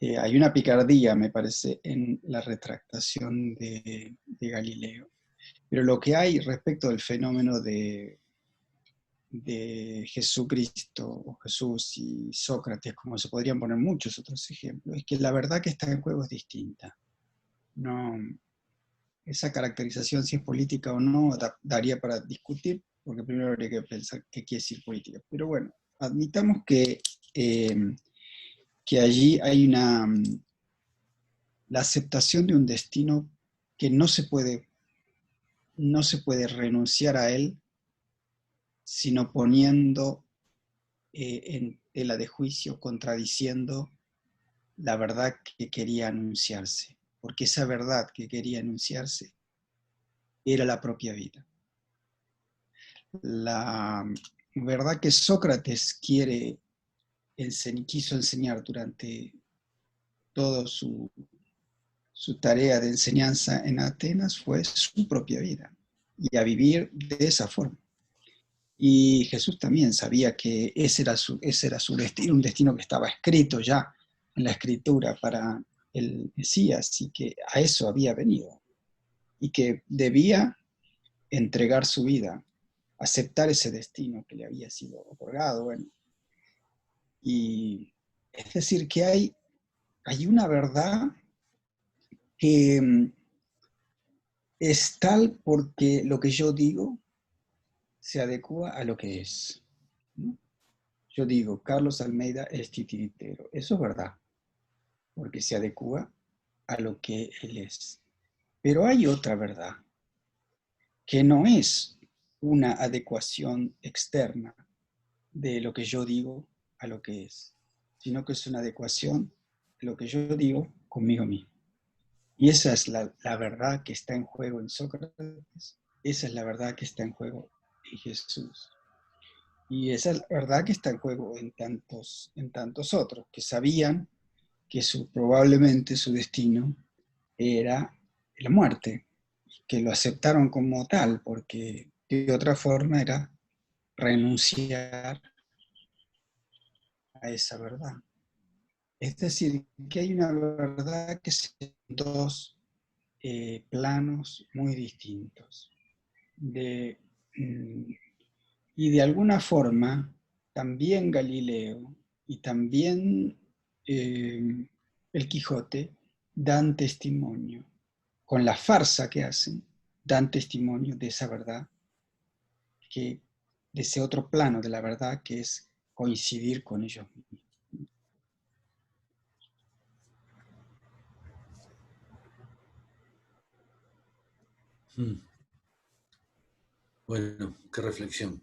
Hay una picardía, me parece, en la retractación de Galileo. Pero lo que hay respecto del fenómeno de Jesucristo o Jesús y Sócrates, como se podrían poner muchos otros ejemplos, es que la verdad que está en juego es distinta. No, esa caracterización, si es política o no, daría para discutir, porque primero habría que pensar qué quiere decir política. Pero bueno, admitamos que allí hay la aceptación de un destino que no se puede renunciar a él, sino poniendo en tela de juicio, contradiciendo la verdad que quería anunciarse, porque esa verdad que quería anunciarse era la propia vida. La verdad que Sócrates quiso enseñar durante toda su tarea de enseñanza en Atenas fue su propia vida, y a vivir de esa forma. Y Jesús también sabía que ese era su destino, un destino que estaba escrito ya en la Escritura para el Mesías, y que a eso había venido, y que debía entregar su vida, aceptar ese destino que le había sido otorgado. Bueno. Y es decir, que hay una verdad que es tal porque lo que yo digo se adecua a lo que es, ¿no? Yo digo, Carlos Almeida es titiritero. Eso es verdad, porque se adecua a lo que él es. Pero hay otra verdad, que no es una adecuación externa de lo que yo digo a lo que es, sino que es una adecuación de lo que yo digo conmigo mismo. Y esa es la verdad que está en juego en Sócrates, esa es la verdad que está en juego en Jesús. Y esa es la verdad que está en juego en tantos otros, que sabían que probablemente su destino era la muerte, que lo aceptaron como tal, porque de otra forma era renunciar a esa verdad. Es decir, que hay una verdad que son dos planos muy distintos. Y de alguna forma, también Galileo y también el Quijote dan testimonio, con la farsa que hacen, dan testimonio de esa verdad, de ese otro plano de la verdad que es coincidir con ellos mismos. Bueno, qué reflexión.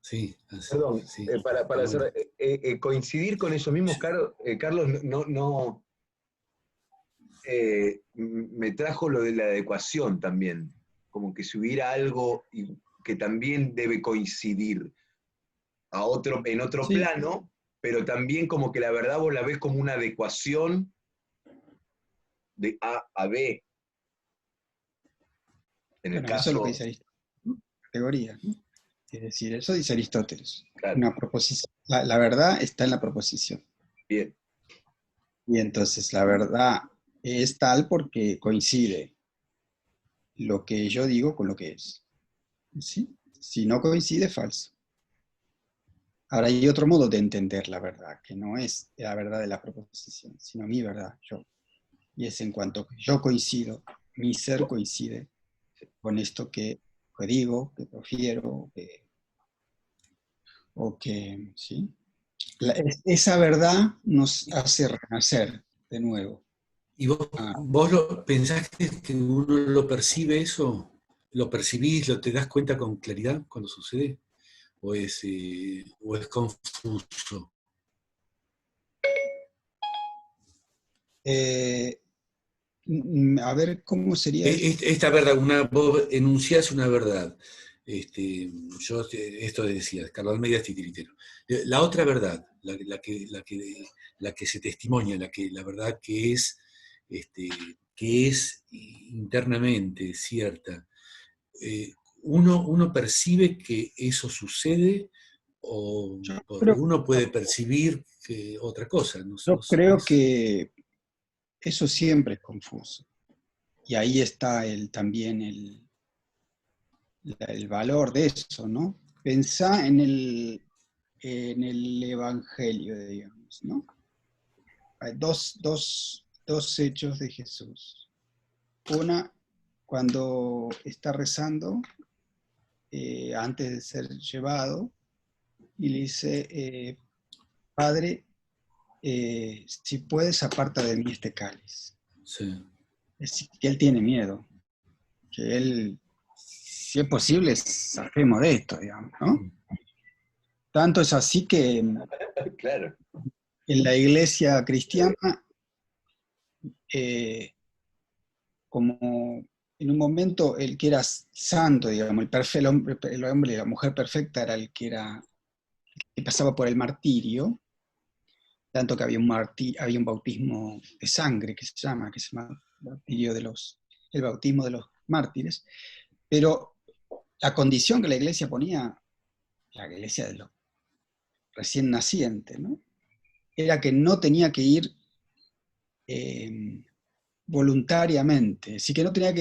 Sí, Perdón, sí. para Bueno. hacer, coincidir con ellos mismos, Carlos, no me trajo lo de la adecuación también, como que si hubiera algo que también debe coincidir en otro Sí, plano, pero también como que la verdad vos la ves como una adecuación de A a B, en el bueno, eso es lo que caso, dice Aristóteles, ¿no? Categoría, ¿no? Es decir, eso dice Aristóteles. claro, Una proposición. La verdad está en la proposición. bien, Y entonces la verdad es tal porque coincide lo que yo digo con lo que es. ¿Sí? Si no coincide, es falso. Ahora hay otro modo de entender la verdad, que no es la verdad de la proposición, sino mi verdad, yo. Y es en cuanto que yo coincido, mi ser coincide con esto que digo, que profiero, ¿sí? Esa verdad nos hace renacer de nuevo. ¿Y vos pensás que uno lo percibe eso? ¿Lo percibís, te das cuenta con claridad cuando sucede? ¿O es confuso? A ver, ¿cómo sería eso? Esta verdad, vos enunciás una verdad. Esto decía, Carlos Almeida es titiritero. La otra verdad, la que se testimonia, la verdad que es internamente cierta, uno percibe que eso sucede o Yo porque creo, uno puede percibir que otra cosa. yo creo que eso siempre es confuso. Y ahí está también el valor de eso, ¿no? Pensá en el Evangelio, digamos, ¿no? Hay dos hechos de Jesús. Una, cuando está rezando, antes de ser llevado, y le dice, Padre, si puedes, aparta de mí este cáliz. Sí. Es decir, que él tiene miedo, que él, si es posible, zafemos de esto, digamos, ¿no? Tanto es así que claro, en la iglesia cristiana, como en un momento el que era santo, digamos, el hombre y la mujer perfecta era el que pasaba por el martirio, tanto que había un bautismo de sangre que se llama el bautismo de los mártires, pero la condición que la iglesia ponía, la iglesia de los recién nacientes, ¿no? Era que no tenía que ir voluntariamente, así que no tenía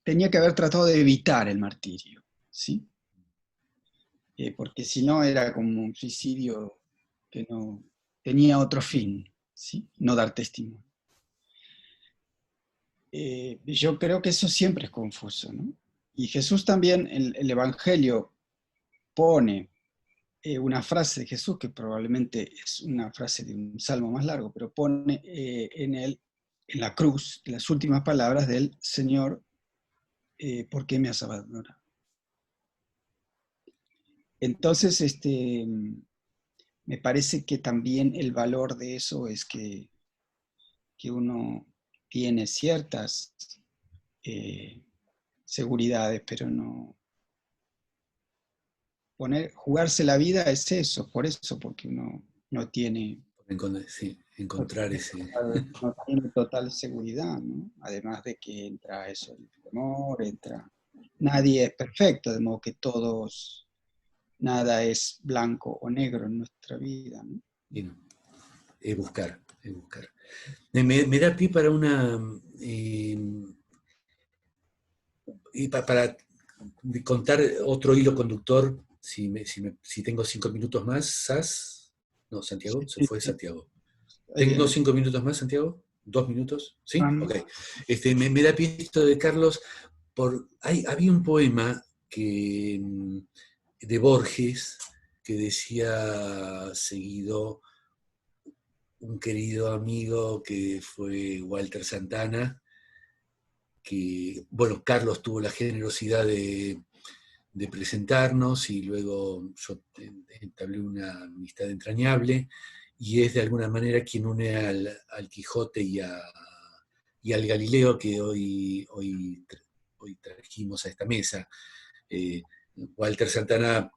tenía que haber tratado de evitar el martirio, ¿sí? Porque si no era como un suicidio que no tenía otro fin, ¿sí? No dar testimonio. Yo creo que eso siempre es confuso, ¿no? Y Jesús también, el Evangelio pone una frase de Jesús, que probablemente es una frase de un salmo más largo, pero pone en la cruz, las últimas palabras del Señor, ¿por qué me has abandonado? Entonces, me parece que también el valor de eso es que uno tiene ciertas seguridades, pero no jugarse la vida es eso, por eso, porque uno no tiene Sí, encontrar ese. no tiene total seguridad, ¿no? Además de que entra eso, el temor, nadie es perfecto, de modo que todos nada es blanco o negro en nuestra vida, ¿no? Y no, es buscar, es buscar. Me da pie para una... para contar otro hilo conductor, si tengo 5 minutos más, ¿Sas? No, Santiago, se Sí, fue sí. Santiago. ¿Tengo 5 minutos más, Santiago? ¿2 minutos? ¿Sí? Ah, Ok. Me da pie esto de Carlos, había un poema de Borges que decía seguido un querido amigo que fue Walter Santana, que, bueno, Carlos tuvo la generosidad de presentarnos y luego yo entablé una amistad entrañable y es de alguna manera quien une al Quijote y al Galileo que hoy trajimos a esta mesa. Walter Santana,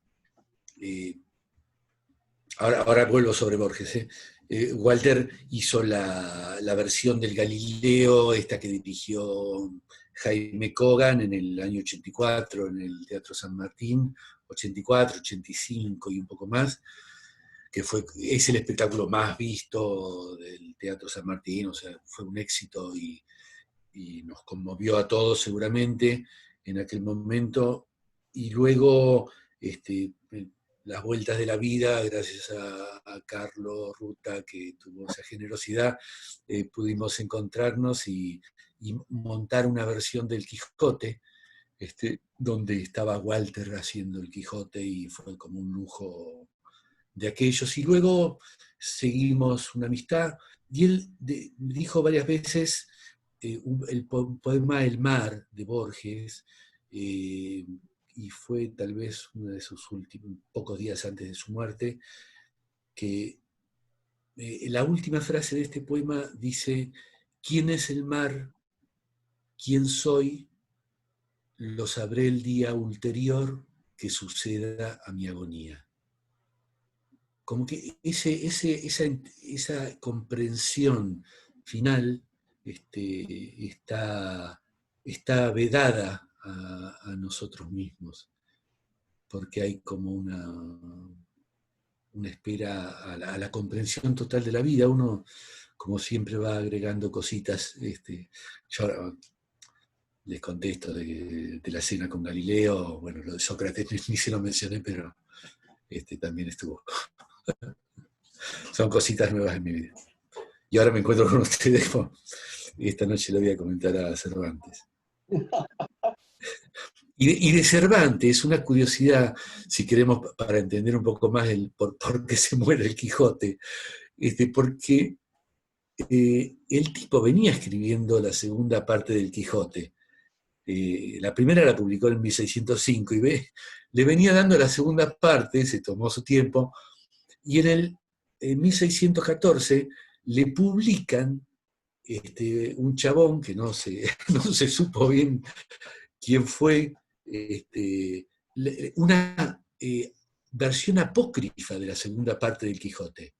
ahora vuelvo sobre Borges, Walter hizo la versión del Galileo, esta que dirigió Jaime Kogan en el año 84 en el Teatro San Martín, 84, 85 y un poco más, que es el espectáculo más visto del Teatro San Martín, o sea, fue un éxito y nos conmovió a todos seguramente en aquel momento. Y luego, las vueltas de la vida, gracias a Carlos Ruta, que tuvo esa generosidad, pudimos encontrarnos y montar una versión del Quijote, donde estaba Walter haciendo el Quijote y fue como un lujo de aquellos. Y luego seguimos una amistad y él dijo varias veces el poema El mar de Borges, y fue tal vez uno de sus últimos, pocos días antes de su muerte, que la última frase de este poema dice: ¿quién es el mar? ¿Quién soy? Lo sabré el día ulterior que suceda a mi agonía. Como que esa comprensión final está vedada a nosotros mismos, porque hay como una espera a la comprensión total de la vida. Uno, como siempre, va agregando cositas. Yo les contesto de la cena con Galileo, bueno, lo de Sócrates ni se lo mencioné, pero también estuvo. Son cositas nuevas en mi vida. Y ahora me encuentro con ustedes y esta noche le voy a comentar a Cervantes. Y de Cervantes, una curiosidad, si queremos, para entender un poco más por qué se muere el Quijote, porque el tipo venía escribiendo la segunda parte del Quijote. La primera la publicó en 1605 y le venía dando la segunda parte, se tomó su tiempo, y en 1614 le publican un chabón que no se supo bien quién fue, una versión apócrifa de la segunda parte del Quijote.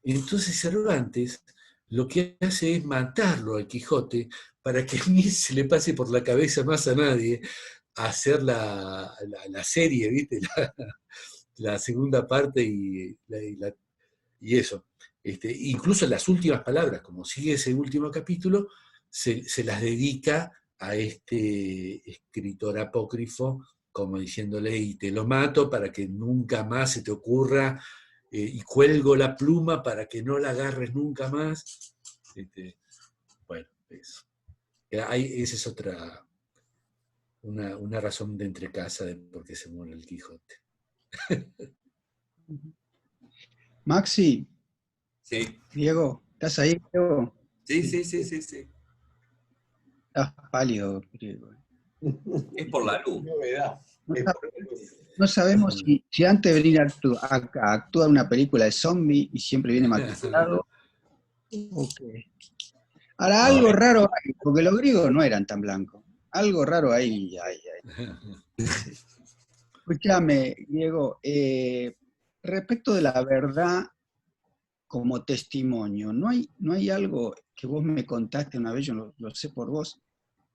Entonces Cervantes lo que hace es matarlo al Quijote para que ni se le pase por la cabeza más a nadie hacer la serie, ¿viste? La segunda parte y eso. Incluso las últimas palabras, como sigue ese último capítulo, se las dedica a este escritor apócrifo, como diciéndole: y te lo mato para que nunca más se te ocurra, y cuelgo la pluma para que no la agarres nunca más. Bueno, eso. Esa es una razón de entrecasa de por qué se muere el Quijote. Maxi, Sí, Diego, ¿estás ahí, Diego? sí, sí, sí, sí, sí. Estás pálido, Diego. Es por la luz. Novedad. No sabemos si antes de venir a actuar una película de zombie y siempre viene maquillado. Okay. Ahora, algo raro hay, porque los griegos no eran tan blancos. Algo raro hay. Escúchame, Diego, respecto de la verdad como testimonio, ¿no hay algo que vos me contaste una vez, yo lo sé por vos,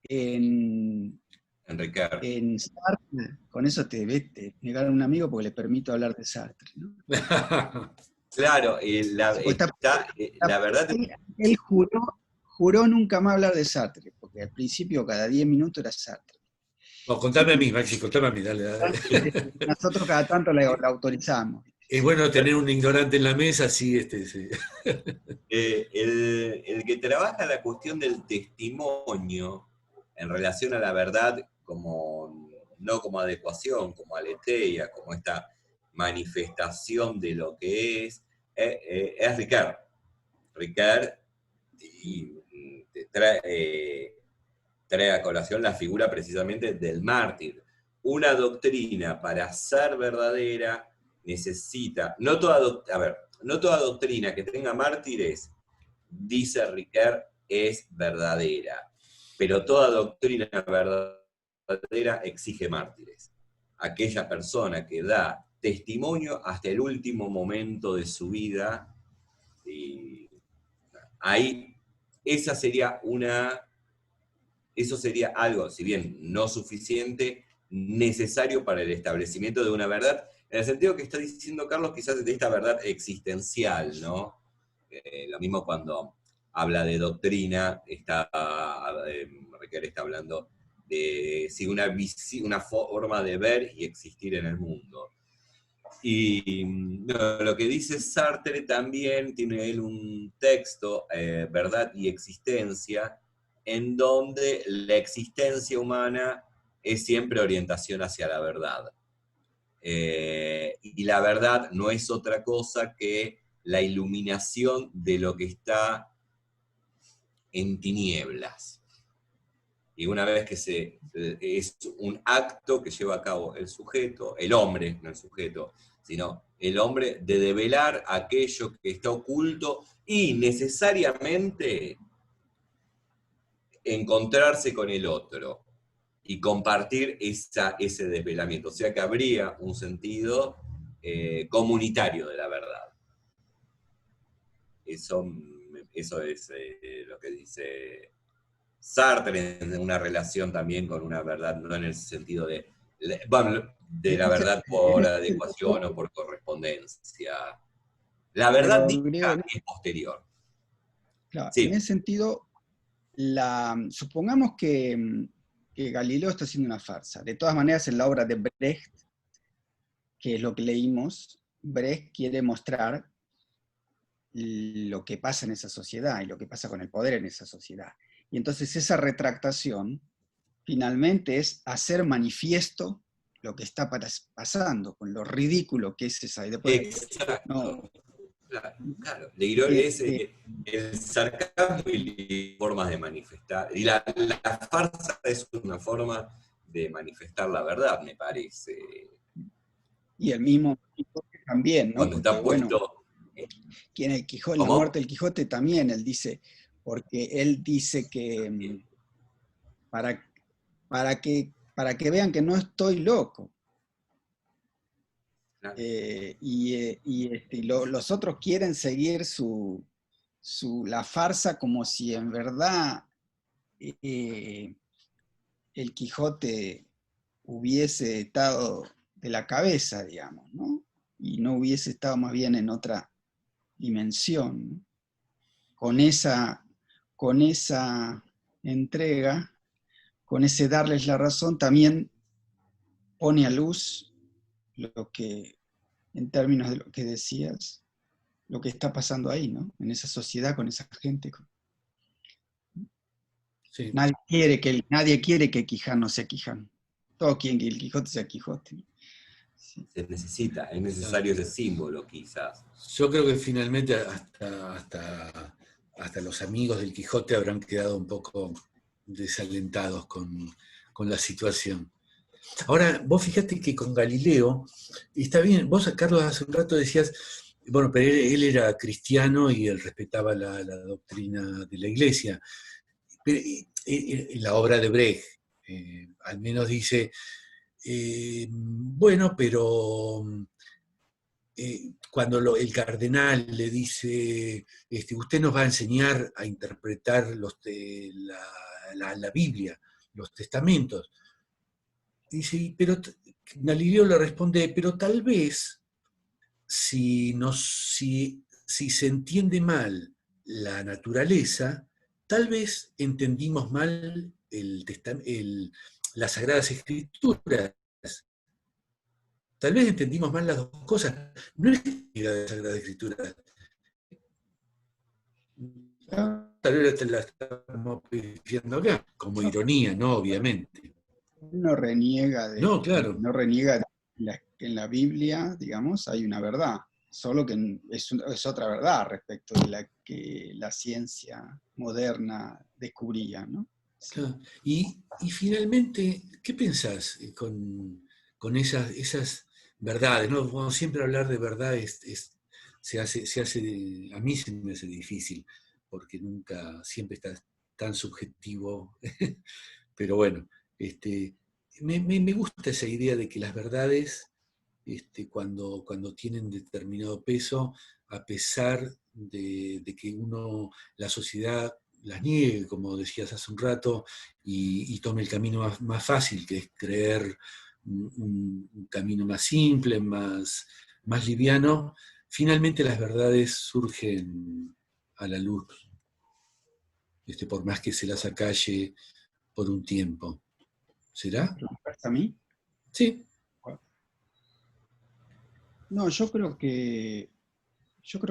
en En Ricard. En Sartre, con eso te negaron un amigo porque le permito hablar de Sartre, ¿no? Claro, Pues la verdad... Él juró nunca más hablar de Sartre, porque al principio cada 10 minutos era Sartre. No, contame a mí, Maxi, contame a mí, dale. Nosotros cada tanto la autorizamos. Es bueno tener un ignorante en la mesa, sí. Sí. El que trabaja la cuestión del testimonio en relación a la verdad, no como adecuación, como aletheia, como esta manifestación de lo que es Ricard. Ricard trae a colación la figura precisamente del mártir. Una doctrina, para ser verdadera, necesita, no toda doctrina que tenga mártires, dice Ricard, es verdadera, pero toda doctrina verdadera exige mártires. Aquella persona que da testimonio hasta el último momento de su vida, y ahí eso sería algo, si bien no suficiente, necesario para el establecimiento de una verdad, en el sentido que está diciendo Carlos, quizás de esta verdad existencial, ¿no? Lo mismo cuando habla de doctrina, Ricard está hablando de una forma de ver y existir en el mundo. Y lo que dice Sartre también, tiene él un texto, Verdad y Existencia, en donde la existencia humana es siempre orientación hacia la verdad. Y la verdad no es otra cosa que la iluminación de lo que está en tinieblas. Y una vez que es un acto que lleva a cabo el sujeto, el hombre, no el sujeto, sino el hombre, de develar aquello que está oculto y necesariamente encontrarse con el otro y compartir ese desvelamiento. O sea que habría un sentido comunitario de la verdad. Eso es lo que dice Sartre, en una relación también con una verdad, no en el sentido de la verdad por adecuación o por correspondencia. La verdad dicha es posterior. Claro, Sí. en ese sentido, supongamos que Galileo está haciendo una farsa. De todas maneras, en la obra de Brecht, que es lo que leímos, Brecht quiere mostrar lo que pasa en esa sociedad y lo que pasa con el poder en esa sociedad. Y entonces esa retractación finalmente es hacer manifiesto lo que está pasando, con lo ridículo que es esa. Y después, exacto. Claro. Es el sarcasmo y formas de manifestar. Y la farsa es una forma de manifestar la verdad, me parece. Y el mismo Quijote también, ¿no? Cuando porque, está puesto... Bueno, en el Quijote, la muerte del Quijote también, él dice que para que vean que no estoy loco. Claro. Los otros quieren seguir la farsa como si en verdad el Quijote hubiese estado de la cabeza, digamos, ¿no? Y no hubiese estado más bien en otra dimensión, ¿no? Con esa entrega, con ese darles la razón, también pone a luz lo que, en términos de lo que decías, lo que está pasando ahí, ¿no? En esa sociedad, con esa gente. Sí. Nadie quiere que Quijano sea Quijano. Todos quieren que el Quijote sea Quijote, ¿no? Sí. Se necesita, es necesario ese símbolo, quizás. Yo creo que finalmente hasta los amigos del Quijote habrán quedado un poco desalentados con la situación. Ahora, vos fijate que con Galileo, está bien, vos, Carlos, hace un rato decías, bueno, pero él era cristiano y él respetaba la doctrina de la Iglesia. Pero, la obra de Brecht, al menos dice, bueno, pero cuando el cardenal le dice, usted nos va a enseñar a interpretar la Biblia, los testamentos. dice, pero Galileo le responde, pero tal vez si se entiende mal la naturaleza, tal vez entendimos mal las Sagradas Escrituras. Tal vez entendimos mal las dos cosas. No es que la Sagrada Escritura. Tal vez la estamos diciendo acá, como ironía, ¿no? Obviamente. No reniega No, claro. no reniega en la Biblia, digamos, hay una verdad, solo que es otra verdad respecto de la que la ciencia moderna descubría, ¿no? Claro. Y finalmente, ¿qué pensás con esas verdades? ¿No? Bueno, siempre hablar de verdad a mí se me hace difícil, porque nunca, siempre está tan subjetivo. Pero bueno, me gusta esa idea de que las verdades, cuando tienen determinado peso, a pesar de que la sociedad las niegue, como decías hace un rato, y tome el camino más fácil, que es creer un camino más simple, más liviano, finalmente las verdades surgen a la luz, por más que se las acalle por un tiempo. ¿Será? ¿A mí? Sí. No, yo creo que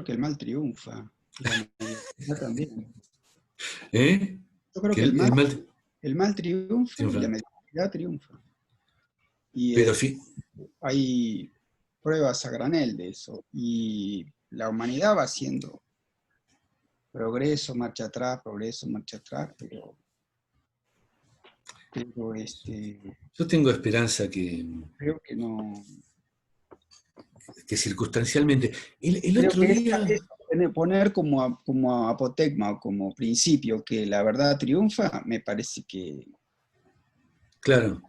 el mal triunfa. La mediocridad también. ¿Eh? Yo creo que el mal triunfa y la mediocridad triunfa. Y pero hay pruebas a granel de eso. Y la humanidad va haciendo progreso, marcha atrás, pero yo tengo esperanza creo que no. Que circunstancialmente. El Creo otro que día. poner como apotegma o como principio que la verdad triunfa, me parece que Claro.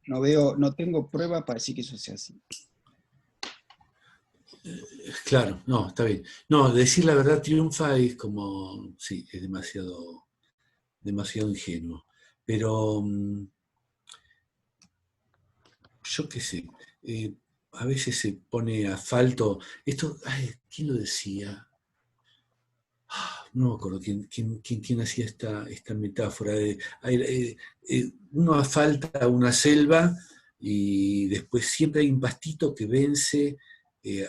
No tengo prueba para decir que eso sea así. Claro, no, está bien. No, decir la verdad triunfa es como, sí, es demasiado ingenuo. Pero, yo qué sé, a veces se pone a falto. Esto, ay, ¿quién lo decía? No me acuerdo quién hacía esta metáfora de uno asfalta una selva y después siempre hay un pastito que vence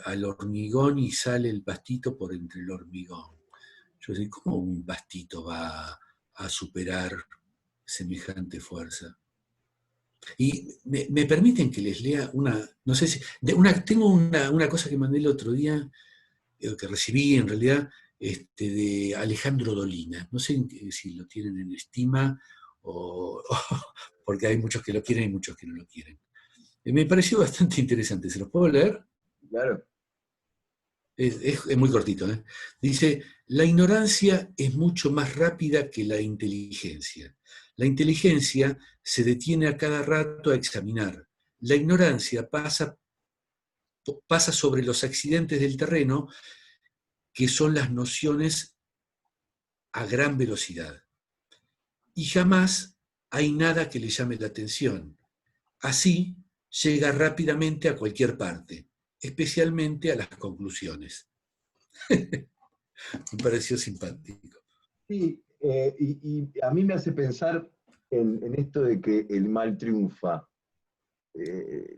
al hormigón y sale el pastito por entre el hormigón. Yo sé, ¿cómo un pastito va a superar semejante fuerza? Y me permiten que les lea no sé si, tengo una cosa que mandé el otro día, que recibí en realidad, de Alejandro Dolina. No sé si lo tienen en estima, porque hay muchos que lo quieren y muchos que no lo quieren. Me pareció bastante interesante. ¿Se los puedo leer? Claro. Es muy cortito, ¿eh? Dice, la ignorancia es mucho más rápida que la inteligencia. La inteligencia se detiene a cada rato a examinar. La ignorancia pasa sobre los accidentes del terreno, que son las nociones a gran velocidad. Y jamás hay nada que le llame la atención. Así llega rápidamente a cualquier parte, especialmente a las conclusiones. Me pareció simpático. Sí, y a mí me hace pensar en esto de que el mal triunfa.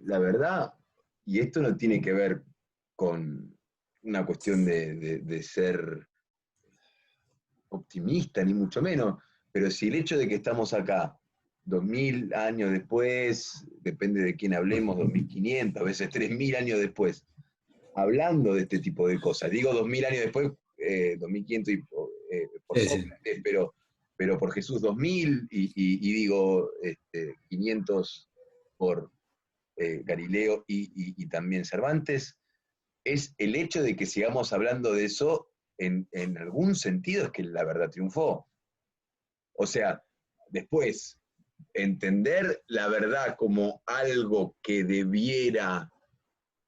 La verdad, y esto no tiene que ver con una cuestión de ser optimista, ni mucho menos, pero si el hecho de que estamos acá 2000 años después, depende de quién hablemos, 2500, a veces 3000 años después, hablando de este tipo de cosas, digo 2000 años después, 2500 por Sócrates, pero por Jesús 2000 y digo 500 por Galileo y también Cervantes, es el hecho de que sigamos hablando de eso en algún sentido es que la verdad triunfó. O sea, después, entender la verdad como algo que debiera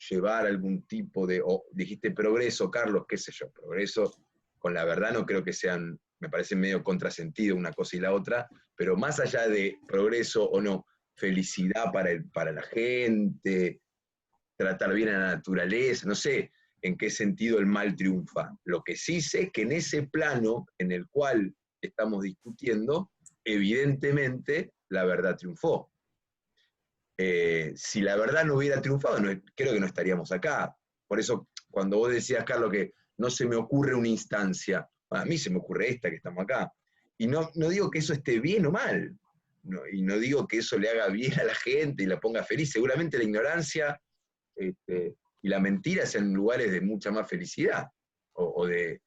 llevar algún tipo de, o dijiste progreso, Carlos, qué sé yo, progreso con la verdad no creo que sean, me parece medio contrasentido una cosa y la otra, pero más allá de progreso o no, felicidad para la gente, tratar bien a la naturaleza, no sé en qué sentido el mal triunfa. Lo que sí sé es que en ese plano en el cual estamos discutiendo, evidentemente la verdad triunfó. Si la verdad no hubiera triunfado, creo que no estaríamos acá. Por eso, cuando vos decías, Carlos, que no se me ocurre una instancia, a mí se me ocurre esta, que estamos acá. Y no digo que eso esté bien o mal, y no digo que eso le haga bien a la gente y la ponga feliz. Seguramente la ignorancia y la mentira sean lugares de mucha más felicidad, o de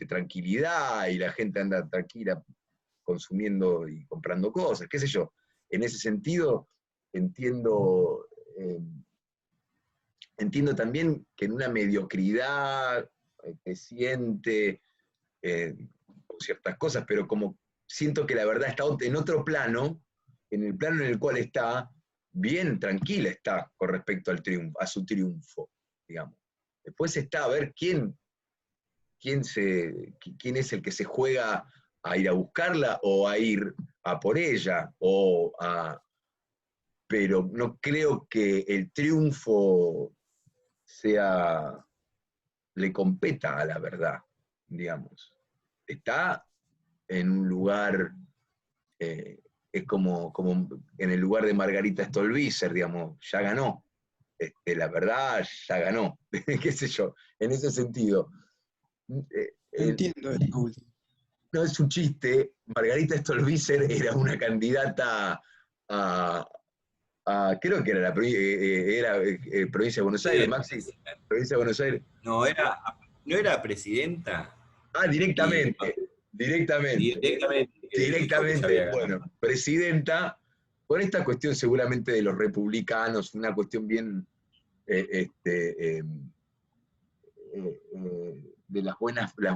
tranquilidad, y la gente anda tranquila consumiendo y comprando cosas, qué sé yo. En ese sentido, entiendo también que en una mediocridad que siente ciertas cosas, pero como siento que la verdad está en otro plano, en el plano en el cual está, bien tranquila está con respecto al triunfo, a su triunfo, digamos. Después está a ver quién es el que se juega a ir a buscarla o a ir a por ella, pero no creo que el triunfo le competa a la verdad, digamos. Está en un lugar, es como en el lugar de Margarita Stolbizer, digamos, ya ganó. La verdad ya ganó, qué sé yo, en ese sentido. Entiendo esto último. No es un chiste, Margarita Stolbizer era una candidata creo que era la provincia de Buenos Aires, Maxi, provincia de Buenos Aires. No era presidenta. Directamente, Directamente, bueno, presidenta, con esta cuestión seguramente de los republicanos, una cuestión bien de las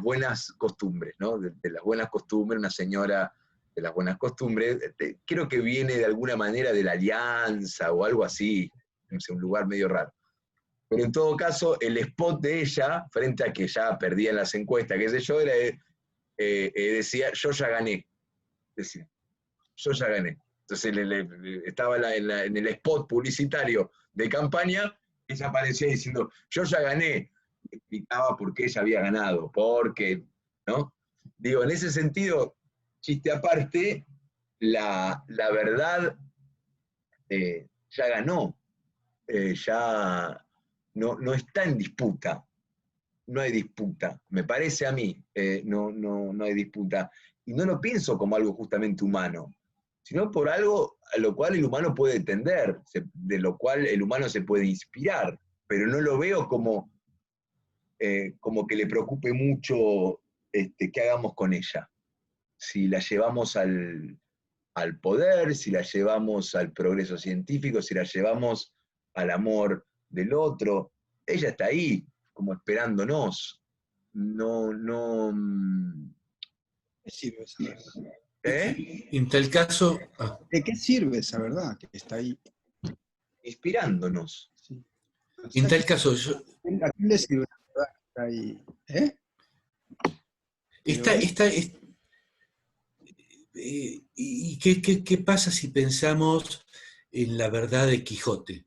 buenas costumbres, ¿no? De las buenas costumbres, una señora de las buenas costumbres, creo que viene de alguna manera de la alianza o algo así, no sé, un lugar medio raro. Pero en todo caso, el spot de ella, frente a que ya perdía en las encuestas, qué sé yo, decía, yo ya gané. Decía, yo ya gané. Entonces estaba en el spot publicitario de campaña, ella aparecía diciendo, yo ya gané. Explicaba por qué ella había ganado, porque, ¿no? Digo, en ese sentido, chiste aparte, la verdad ya ganó, ya no está en disputa, no hay disputa, me parece a mí, no hay disputa. Y no lo pienso como algo justamente humano, sino por algo a lo cual el humano puede tender, de lo cual el humano se puede inspirar, pero no lo veo como que le preocupe mucho qué hagamos con ella. Si la llevamos al poder, si la llevamos al progreso científico, si la llevamos al amor del otro. Ella está ahí, como esperándonos. No. ¿Qué sirve esa verdad? En tal caso, ¿De qué sirve esa verdad que está ahí? Inspirándonos. Sí. en tal caso, ¿A quién le sirve la verdad que está ahí? ¿Y qué pasa si pensamos en la verdad de Quijote?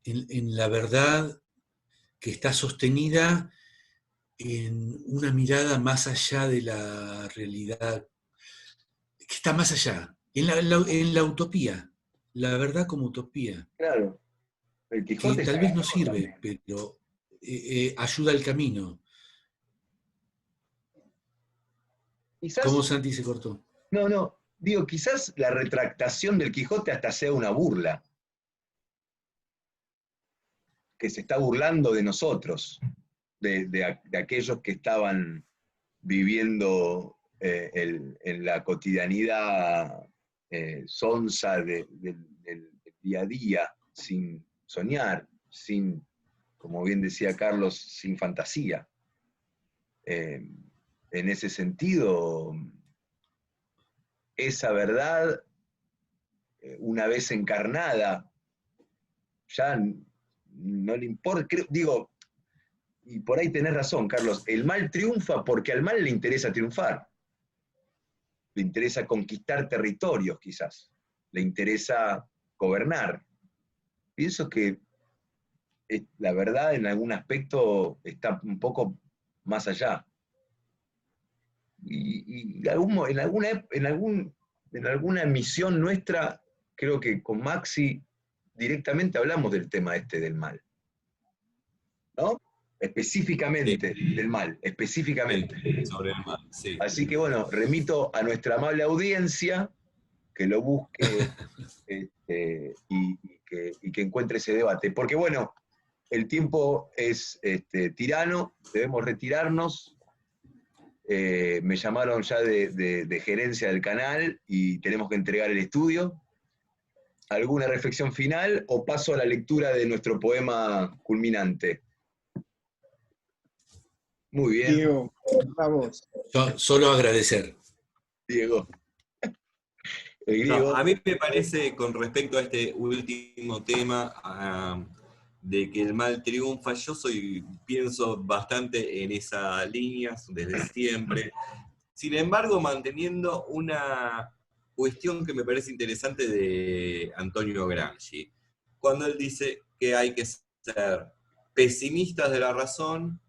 En la verdad que está sostenida en una mirada más allá de la realidad, que está más allá, en la utopía, la verdad como utopía, Claro, el que Quijote tal ya vez no ganó sirve, también. pero ayuda al camino. ¿Cómo Quizás, Santi se cortó? no, digo, quizás la retractación del Quijote hasta sea una burla, que se está burlando de nosotros, de aquellos que estaban viviendo en la cotidianidad sonsa del día a día, sin soñar, sin, como bien decía Carlos, sin fantasía. En ese sentido, esa verdad, una vez encarnada, ya no le importa, digo, y por ahí tenés razón, Carlos, el mal triunfa porque al mal le interesa triunfar. Le interesa conquistar territorios, quizás. Le interesa gobernar. Pienso que la verdad en algún aspecto está un poco más allá. Y en alguna misión nuestra, creo que con Maxi directamente hablamos del tema este del mal, ¿no? Específicamente del mal, específicamente. Sobre el mal, sí. Así que bueno, remito a nuestra amable audiencia que lo busque y que encuentre ese debate. Porque bueno, el tiempo es tirano, debemos retirarnos. Me llamaron ya de gerencia del canal y tenemos que entregar el estudio. ¿Alguna reflexión final o paso a la lectura de nuestro poema culminante? Muy bien, Diego, a vos. Solo agradecer. Diego. El No, griego. a mí me parece, con respecto a este último tema, de que el mal triunfa, yo pienso bastante en esas líneas desde siempre. Sin embargo, manteniendo una cuestión que me parece interesante de Antonio Gramsci, cuando él dice que hay que ser pesimistas de la razón,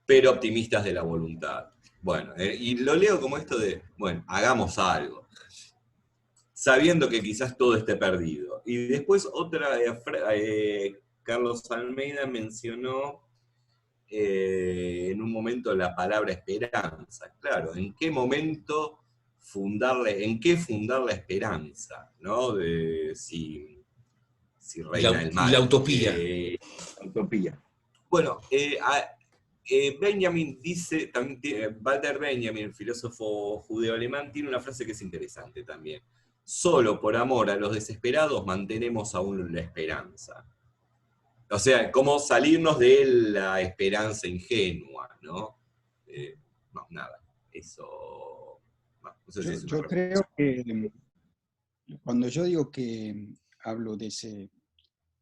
pero optimistas de la voluntad. Bueno, y lo leo como esto de, bueno, hagamos algo, sabiendo que quizás todo esté perdido. Y después Carlos Almeida mencionó en un momento la palabra esperanza. Claro, ¿en qué momento en qué fundar la esperanza? ¿No? Si reina el Y la mal. utopía. Utopía. Bueno, Benjamin dice, también, Walter Benjamin, el filósofo judeo-alemán, tiene una frase que es interesante también. Solo por amor a los desesperados mantenemos aún la esperanza. O sea, cómo salirnos de la esperanza ingenua, ¿no? No, nada. Eso. No sé si es una Yo creo que cuando yo digo que hablo de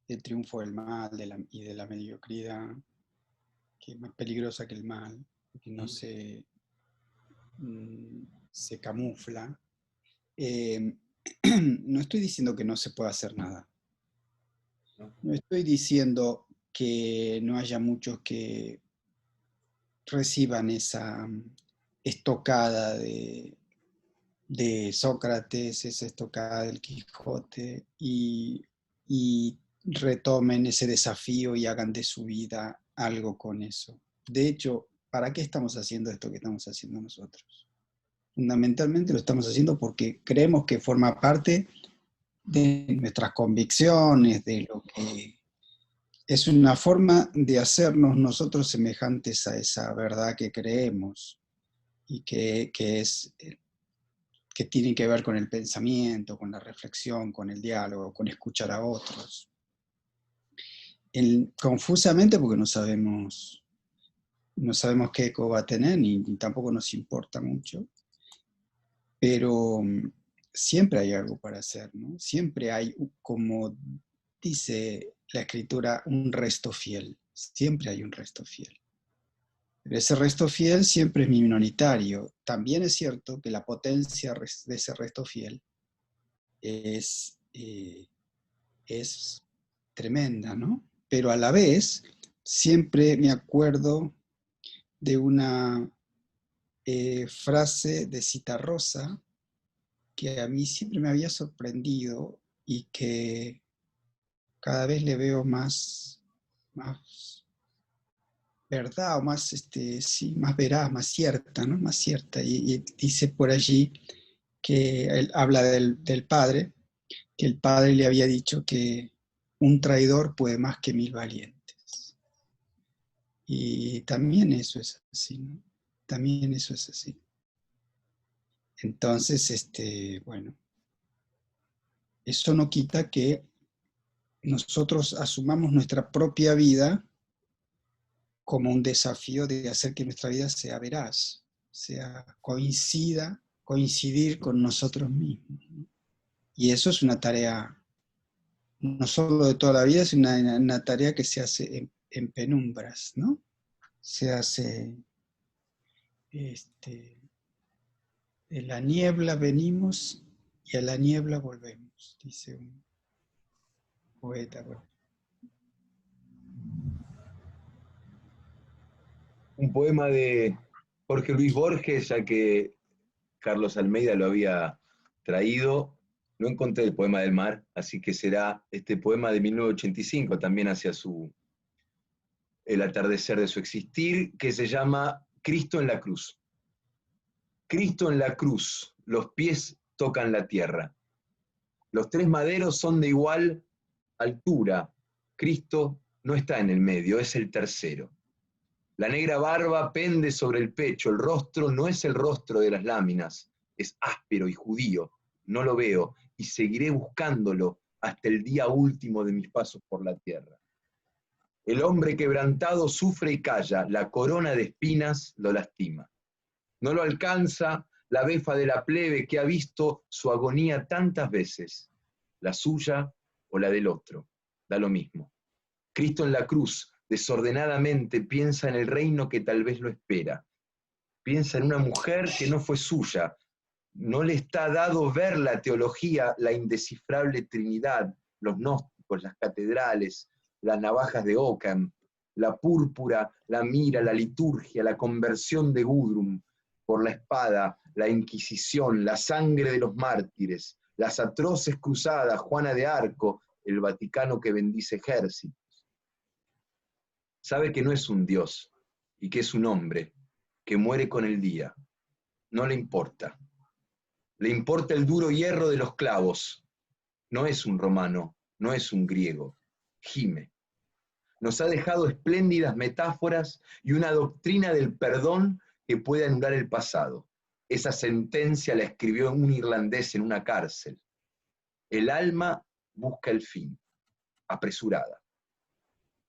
del triunfo del mal y de la mediocridad, que es más peligrosa que el mal, que no se camufla, no estoy diciendo que no se pueda hacer nada. No estoy diciendo que no haya muchos que reciban esa estocada de Sócrates, esa estocada del Quijote, y retomen ese desafío y hagan de su vida algo con eso. De hecho, ¿para qué estamos haciendo esto que estamos haciendo nosotros? Fundamentalmente lo estamos haciendo porque creemos que forma parte de nuestras convicciones, de lo que es una forma de hacernos nosotros semejantes a esa verdad que creemos y que tiene que ver con el pensamiento, con la reflexión, con el diálogo, con escuchar a otros. Confusamente porque no sabemos qué eco va a tener, ni tampoco nos importa mucho, pero siempre hay algo para hacer, ¿no? Siempre hay, como dice la escritura, un resto fiel. Siempre hay un resto fiel. Pero ese resto fiel siempre es minoritario. También es cierto que la potencia de ese resto fiel es tremenda, ¿no? Pero a la vez, siempre me acuerdo de una frase de Citarrosa que a mí siempre me había sorprendido y que cada vez le veo más verdad, o más, sí, más veraz, más cierta, ¿no? Más cierta. Y dice por allí que él habla del padre, que el padre le había dicho que un traidor puede más que 1000 valientes. Y también eso es así, ¿no? También eso es así. Entonces, bueno, eso no quita que nosotros asumamos nuestra propia vida como un desafío de hacer que nuestra vida sea veraz, coincidir con nosotros mismos, ¿no? Y eso es una tarea, no solo de toda la vida, es una tarea que se hace en penumbras, ¿no? Se hace, en la niebla venimos y a la niebla volvemos, dice uno. poeta. Pues. Un poema de Jorge Luis Borges, ya que Carlos Almeida lo había traído. No encontré el poema del mar, así que será este poema de 1985, también hacia el atardecer de su existir, que se llama Cristo en la cruz. Cristo en la cruz, los pies tocan la tierra. Los tres maderos son de igual altura. Cristo no está en el medio, es el tercero. La negra barba pende sobre el pecho, el rostro no es el rostro de las láminas, es áspero y judío, no lo veo y seguiré buscándolo hasta el día último de mis pasos por la tierra. El hombre quebrantado sufre y calla, la corona de espinas lo lastima. No lo alcanza la befa de la plebe que ha visto su agonía tantas veces, la suya o la del otro, da lo mismo. Cristo en la cruz, desordenadamente, piensa en el reino que tal vez lo espera. Piensa en una mujer que no fue suya. No le está dado ver la teología, la indescifrable Trinidad, los gnósticos, las catedrales, las navajas de Ockham, la púrpura, la mira, la liturgia, la conversión de Gudrun por la espada, la Inquisición, la sangre de los mártires, las atroces cruzadas, Juana de Arco, el Vaticano que bendice ejércitos. Sabe que no es un Dios y que es un hombre que muere con el día. No le importa. Le importa el duro hierro de los clavos. No es un romano, no es un griego. Gime. Nos ha dejado espléndidas metáforas y una doctrina del perdón que puede anular el pasado. Esa sentencia la escribió un irlandés en una cárcel. El alma busca el fin, apresurada.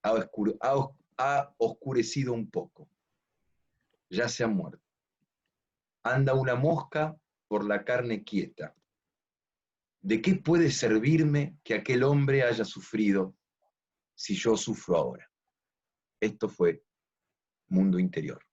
Ha oscurecido un poco. Ya se ha muerto. Anda una mosca por la carne quieta. ¿De qué puede servirme que aquel hombre haya sufrido si yo sufro ahora? Esto fue Mundo Interior.